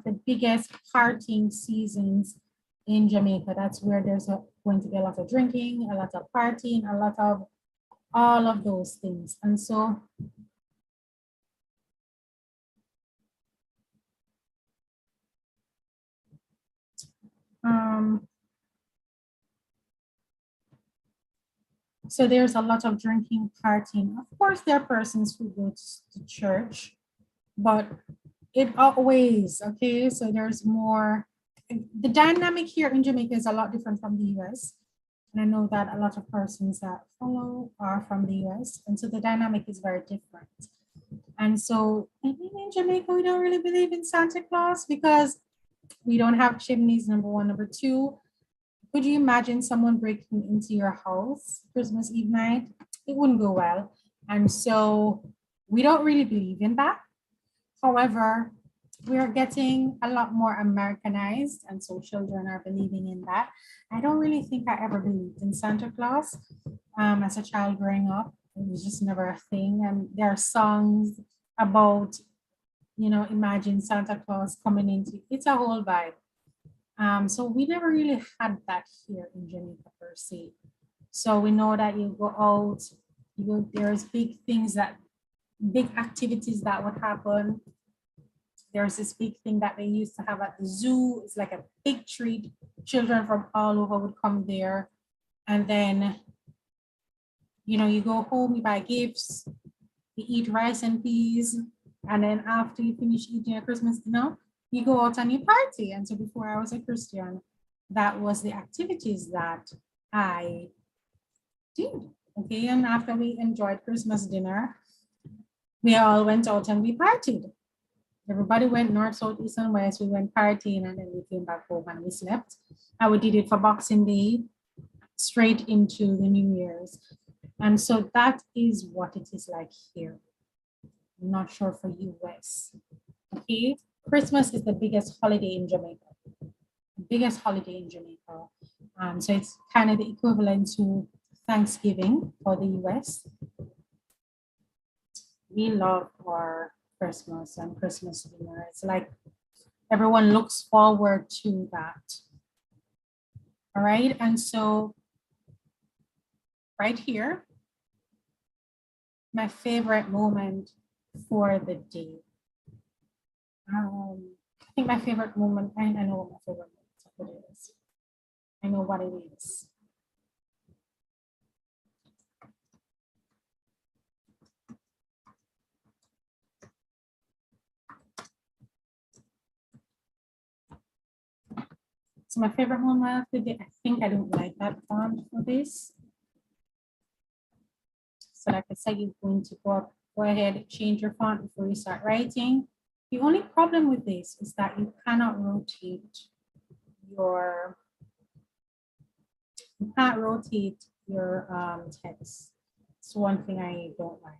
the biggest partying seasons in Jamaica. That's where there's going to be a lot of drinking, a lot of partying, a lot of all of those things. And so so there's a lot of drinking, partying. Of course, there are persons who go to church, but it outweighs, okay? So there's more. The dynamic here in Jamaica is a lot different from the US. And I know that a lot of persons that follow are from the US. And so the dynamic is very different. And so maybe in Jamaica, we don't really believe in Santa Claus because we don't have chimneys, number one. Number two, could you imagine someone breaking into your house Christmas Eve night? It wouldn't go well. And so we don't really believe in that. However, we're getting a lot more Americanized, and so children are believing in that. I don't really think I ever believed in Santa Claus as a child growing up. It was just never a thing. And there are songs about, you know, imagine Santa Claus coming into, it's a whole vibe. So we never really had that here in Jamaica per se. So we know that you go out, there's big things that, big activities that would happen. There's this big thing that they used to have at the zoo. It's like a big treat. Children from all over would come there. And then, you know, you go home, you buy gifts, you eat rice and peas. And then after you finish eating your Christmas dinner, you go out and you party. And so before I was a Christian, that was the activities that I did. Okay, and after we enjoyed Christmas dinner, we all went out and we partied. Everybody went north, south, east, and west. We went partying and then we came back home and we slept. And we did it for Boxing Day, straight into the New Year's. And so that is what it is like here. I'm not sure for US. Okay, Christmas is the biggest holiday in Jamaica. The biggest holiday in Jamaica. So it's kind of the equivalent to Thanksgiving for the US. We love our Christmas and Christmas dinner. It's like everyone looks forward to that. All right, and so right here, my favorite moment for the day. I think my favorite moment, I know what my favorite moment is. I know what it is. So my favorite moment of the day, I think I don't like that font for this. So like I said, you're going to go ahead, change your font before you start writing. The only problem with this is that you cannot rotate your text. It's one thing I don't like.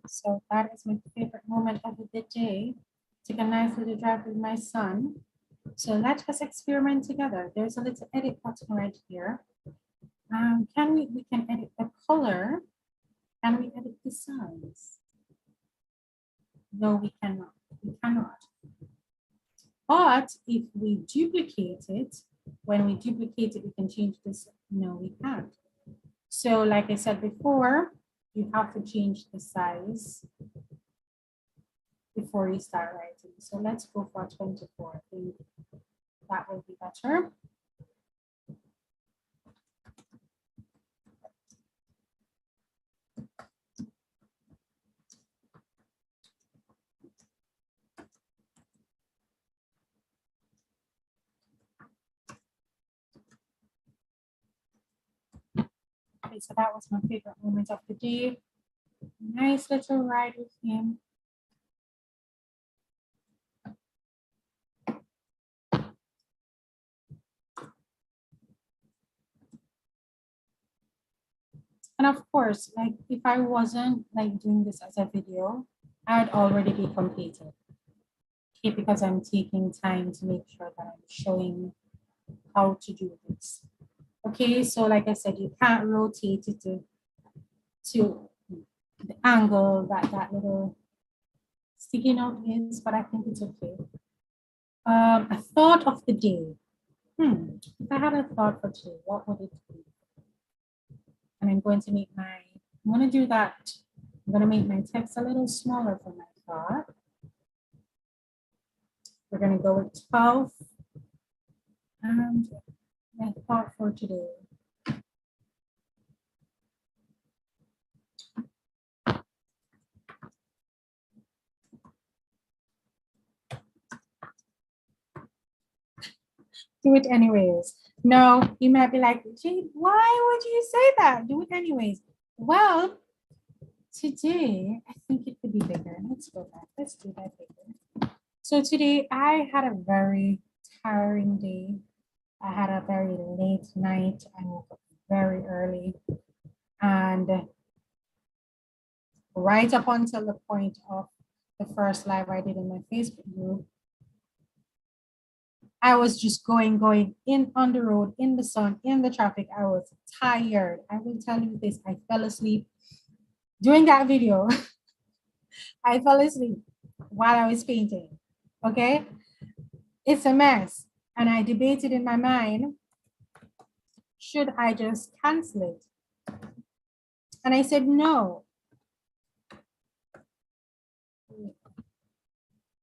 So that is my favorite moment of the day. Take a nice little drive with my son. So let us experiment together. There's a little edit button right here. We can edit the color. Can we edit the size? No, we cannot. We cannot. But if we duplicate it, when we duplicate it, we can change this. No, we can't. So like I said before, you have to change the size before you start writing. So let's go for 24. I think that will be better. Okay, so that was my favorite moment of the day. Nice little ride with him. And of course, like if I wasn't like doing this as a video, I'd already be completed. Okay, because I'm taking time to make sure that I'm showing how to do this. Okay, so like I said, you can't rotate it to the angle that that little sticky note is, but I think it's okay. A thought of the day. If I had a thought for today, what would it be? And I'm going to make I'm going to do that. I'm going to make my text a little smaller for my thought. We're going to go with 12. And my thought for today. Do it anyways. No, you might be like, gee, why would you say that? Do it anyways. Well, today, I think it could be bigger. Let's go back. Let's do that bigger. So today, I had a very tiring day. I had a very late night. I woke up very early. And right up until the point of the first live I did in my Facebook group, I was just going in on the road, in the sun, in the traffic. I was tired. I will tell you this, I fell asleep. During that video, I fell asleep while I was painting, okay? It's a mess. And I debated in my mind, should I just cancel it? And I said, no.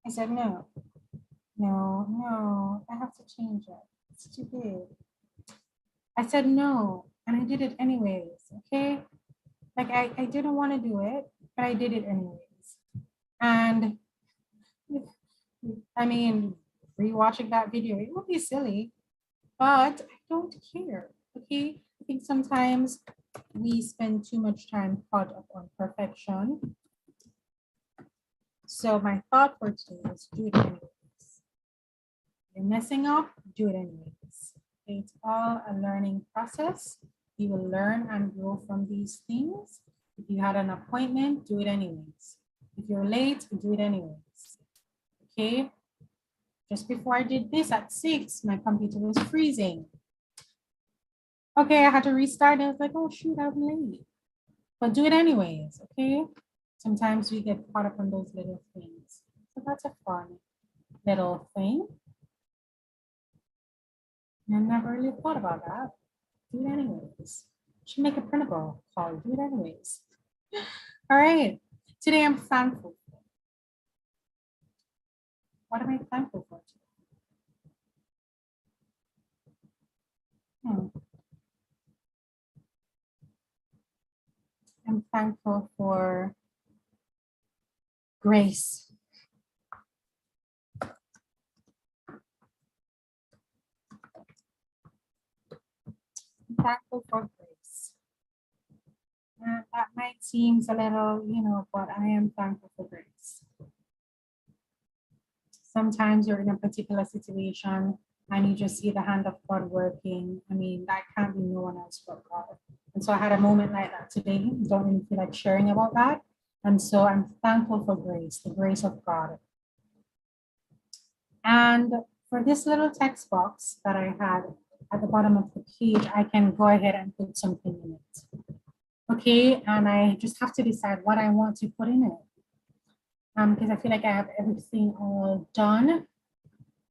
I said, no, I have to change it. It's too big. I said, no, and I did it anyways, okay? Like I didn't want to do it, but I did it anyways. And the I mean, rewatching that video, it would be silly, but I don't care. Okay. I think sometimes we spend too much time caught up on perfection. So my thought for today is do it anyways. You're messing up, do it anyways. It's all a learning process. You will learn and grow from these things. If you had an appointment, do it anyways. If you're late, do it anyways. Okay. Just before I did this at 6, my computer was freezing. Okay, I had to restart. I was like, oh shoot, I'm late. But do it anyways, okay? Sometimes we get caught up on those little things. So that's a fun little thing. I never really thought about that. Do it anyways. Should make a printable called do it anyways. All right. Today I'm thankful. What am I thankful for today? I'm thankful for grace. I'm thankful for grace. That might seem a little, but I am thankful for grace. Sometimes you're in a particular situation and you just see the hand of God working. I mean, that can't be no one else but God. And so I had a moment like that today. Don't really feel like sharing about that. And so I'm thankful for grace, the grace of God. And for this little text box that I had at the bottom of the page, I can go ahead and put something in it. Okay, and I just have to decide what I want to put in it. Because I feel like I have everything all done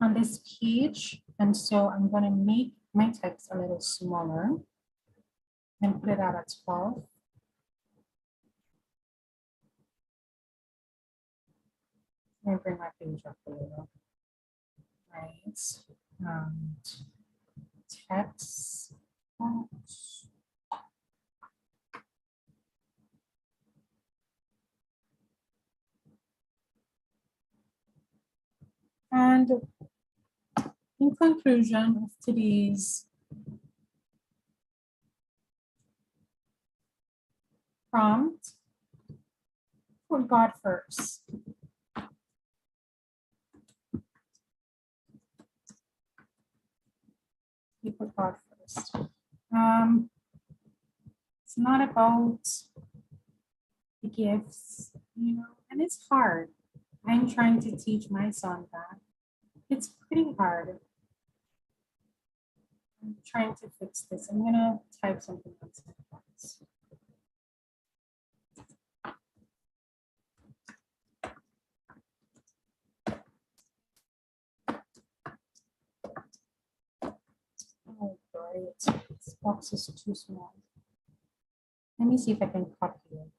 on this page. And so I'm going to make my text a little smaller and put it out at 12. Let me bring my page up a little. Right. And text. And in conclusion of today's prompt, put God first. You put God first. It's not about the gifts, and it's hard. I'm trying to teach my son that. It's pretty hard. I'm trying to fix this. I'm gonna type something else. Oh, great. This box is too small. Let me see if I can copy it.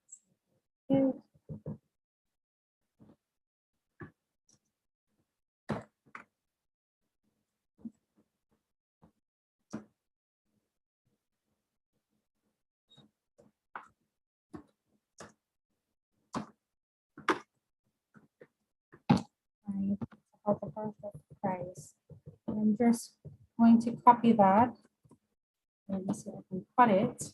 About the perfect price. I'm just going to copy that. Let me see if I can cut it.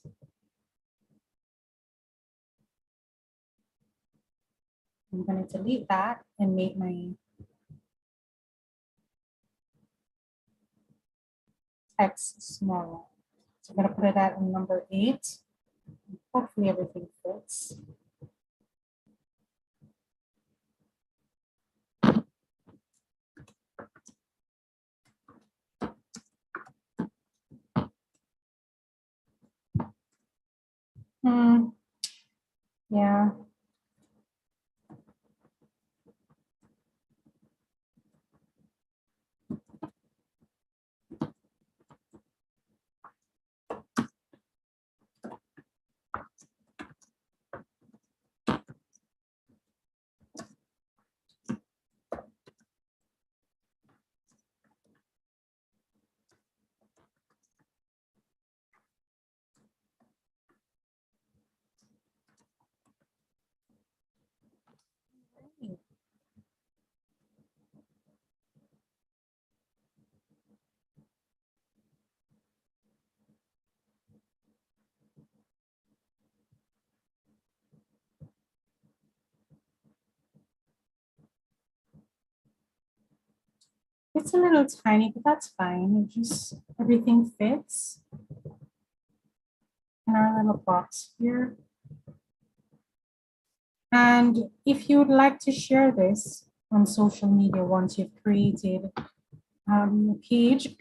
I'm going to delete that and make my text smaller. So I'm going to put it at number 8. Hopefully everything fits. Yeah. It's a little tiny, but that's fine. It just, everything fits in our little box here. And if you would like to share this on social media once you've created a page,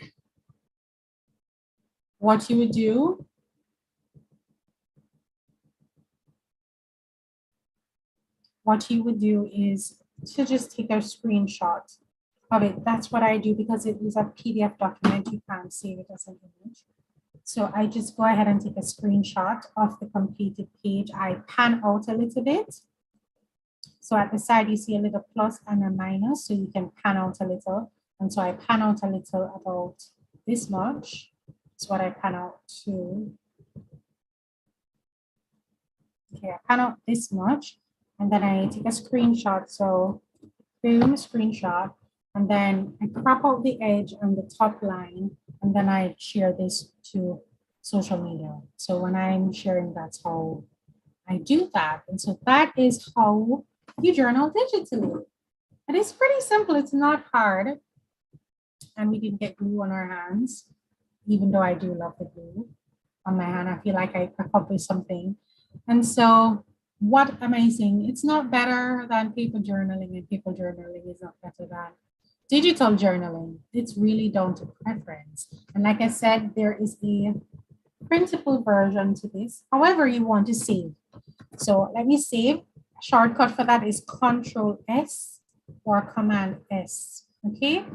what you would do is to just take a screenshot of it. That's what I do because it is a PDF document. You can't save it as an image. So I just go ahead and take a screenshot of the completed page. I pan out a little bit. So at the side, you see a little plus and a minus, so you can pan out a little. And so I pan out a little about this much. That's what I pan out to. Okay, I pan out this much, and then I take a screenshot. So boom, screenshot, and then I crop out the edge and the top line, and then I share this to social media. So when I'm sharing, that's how I do that. And so that is how you journal digitally. It is pretty simple. It's not hard. And we didn't get glue on our hands, even though I do love the glue on my hand. I feel like I accomplished something. And so what am I saying? It's not better than paper journaling, and paper journaling is not better than digital journaling. It's really down to preference. And like I said, there is a printable version to this, however you want to save. So let me save. Shortcut for that is Control S or Command S. Okay,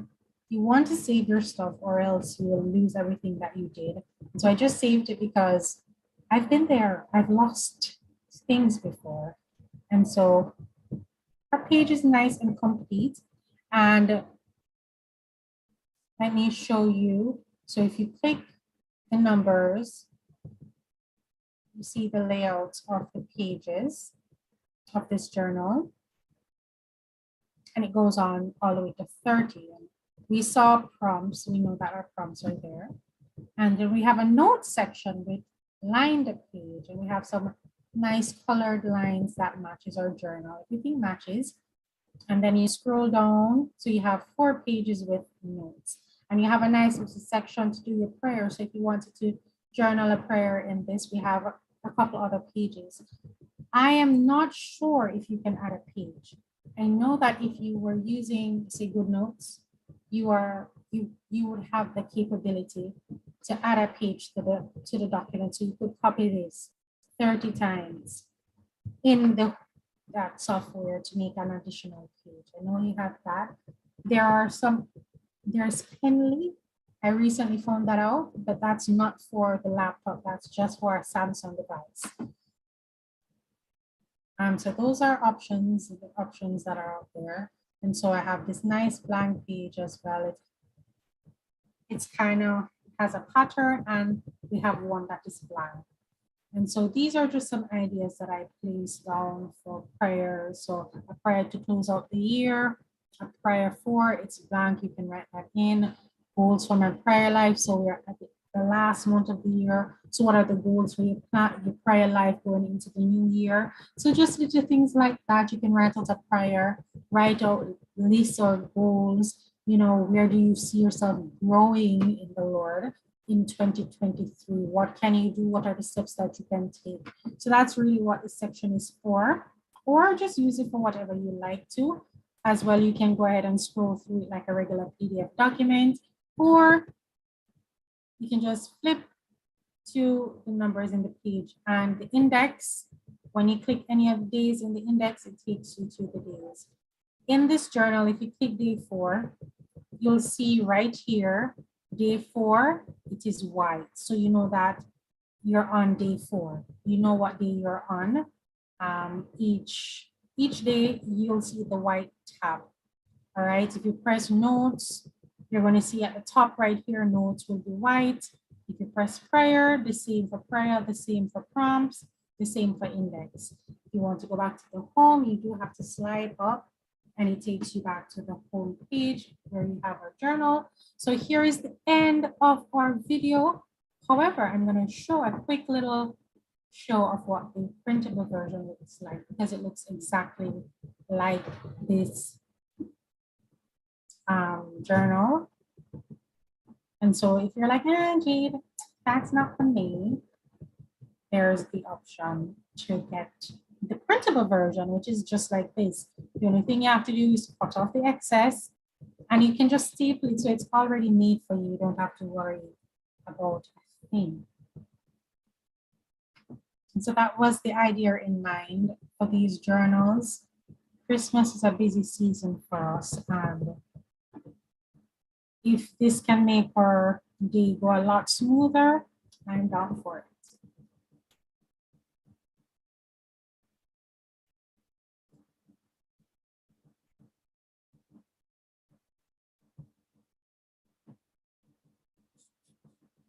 you want to save your stuff or else you will lose everything that you did. So I just saved it because I've been there. I've lost things before. And so our page is nice and complete. And let me show you. So if you click the numbers, you see the layout of the pages of this journal. And it goes on all the way to 30. And we saw prompts. We know that our prompts are there. And then we have a notes section with lined page. And we have some nice colored lines that matches our journal. Everything matches. And then you scroll down. So you have 4 pages with notes. And you have a nice section to do your prayer. So if you wanted to journal a prayer in this, we have a couple other pages. I am not sure if you can add a page. I know that if you were using, say, GoodNotes, you would have the capability to add a page to the document. So you could copy this 30 times in that software to make an additional page. I know you have that. There's Penly. I recently found that out, but that's not for the laptop. That's just for a Samsung device. So those are the options that are out there. And so I have this nice blank page as well. It's kind of has a pattern, and we have one that is blank. And so these are just some ideas that I placed down for prayers. So a prayer to close out the year, a prayer for, it's blank, you can write that in. Goals for my prayer life. So we're at the last month of the year. So what are the goals for your prayer life going into the new year? So just little things like that. You can write out a prayer, write out lists or goals. You know, where do you see yourself growing in the Lord in 2023? What can you do? What are the steps that you can take? So that's really what this section is for, or just use it for whatever you like to. As well, you can go ahead and scroll through it like a regular PDF document, or you can just flip to the numbers in the page and the index. When you click any of the days in the index, it takes you to the days. In this journal, if you click day 4, you'll see right here, day 4, it is white. So you know that you're on day 4. You know what day you're on. Each day, you'll see the white tab. All right, if you press notes, you're going to see at the top right here, notes will be white. If you press prayer, the same for prayer, the same for prompts, the same for index. If you want to go back to the home, you do have to slide up and it takes you back to the home page where you have our journal. So here is the end of our video. However, I'm going to show a quick little show of what the printable version looks like, because it looks exactly like this journal. And so if you're like, Jade, that's not for me, there's the option to get the printable version, which is just like this. The only thing you have to do is cut off the excess, and you can just staple it so it's already made for you. You don't have to worry about a thing. And so that was the idea in mind for these journals. Christmas is a busy season for us, and if this can make our day go a lot smoother, I'm down for it.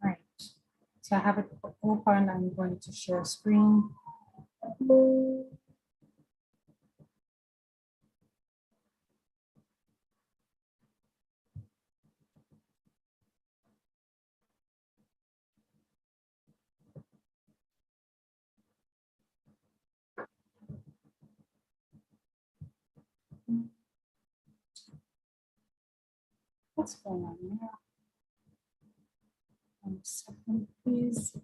All right, so I have it open. I'm going to share screen. What's going on here? 1 second, please.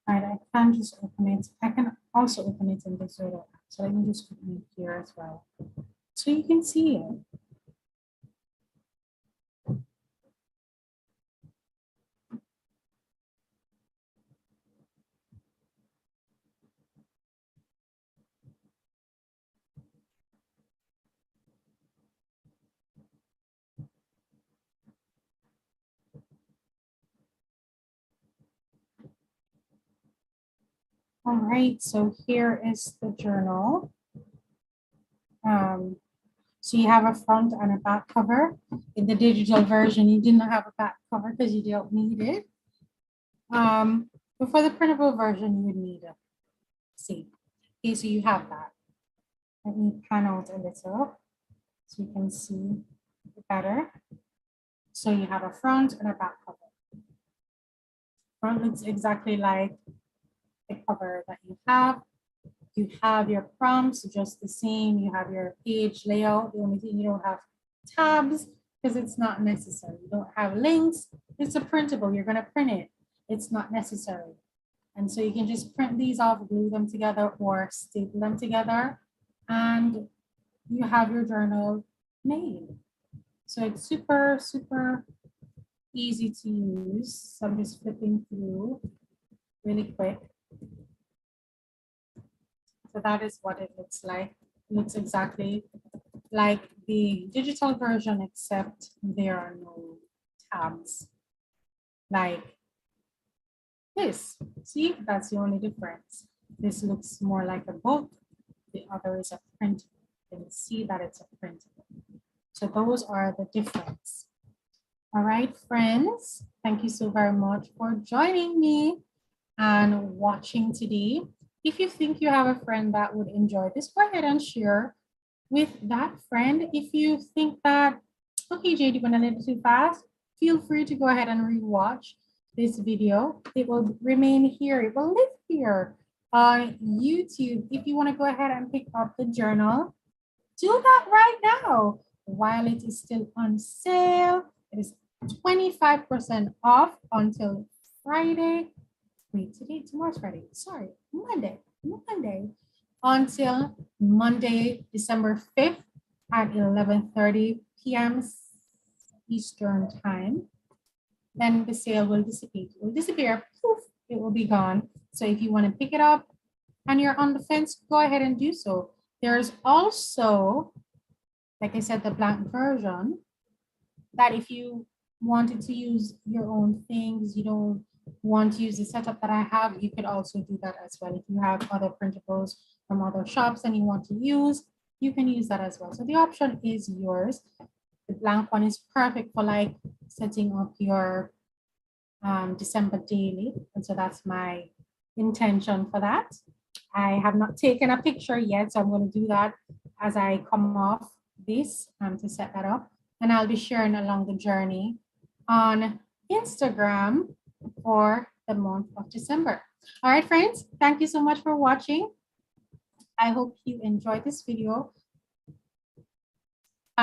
All right, I can just open it. I can also open it in the Zoho app. So let me just open it here as well, so you can see it. All right, so here is the journal. So you have a front and a back cover. In the digital version, you did not have a back cover because you don't need it. But for the printable version, you would need a see. Okay, so you have that. Let me pan out a little so you can see it better. So you have a front and a back cover. Front looks exactly like the cover that you have. You have your prompts just the same. You have your page layout. The only thing you don't have tabs because it's not necessary. You don't have links. It's a printable. You're going to print it. It's not necessary. And so you can just print these off, glue them together, or staple them together, and you have your journal made. So it's super, super easy to use. So I'm just flipping through really quick. So that is what it looks like. It looks exactly like the digital version, except there are no tabs like this. See, that's the only difference. This looks more like a book. The other is a print. You can see that it's a printable. So those are the difference. All right, friends, thank you so very much for joining me and watching today. If you think you have a friend that would enjoy this, go ahead and share with that friend. If you think that, okay, JD went a little too fast, feel free to go ahead and rewatch this video. It will remain here. It will live here on YouTube. If you want to go ahead and pick up the journal, do that right now while it is still on sale. It is 25% off until Friday. Wait, tomorrow's Friday. Sorry, Monday until Monday, December 5th at 11:30 p.m. Eastern time. Then the sale will dissipate. It will disappear. Poof, it will be gone. So if you want to pick it up and you're on the fence, go ahead and do so. There's also, like I said, the blank version that if you wanted to use your own things, you don't want to use the setup that I have, you could also do that as well. If you have other printables from other shops and you want to use, you can use that as well. So the option is yours. The blank one is perfect for like setting up your December daily. And so that's my intention for that. I have not taken a picture yet, so I'm going to do that as I come off this to set that up. And I'll be sharing along the journey on Instagram for the month of December. All right, friends, thank you so much for watching. I hope you enjoyed this video.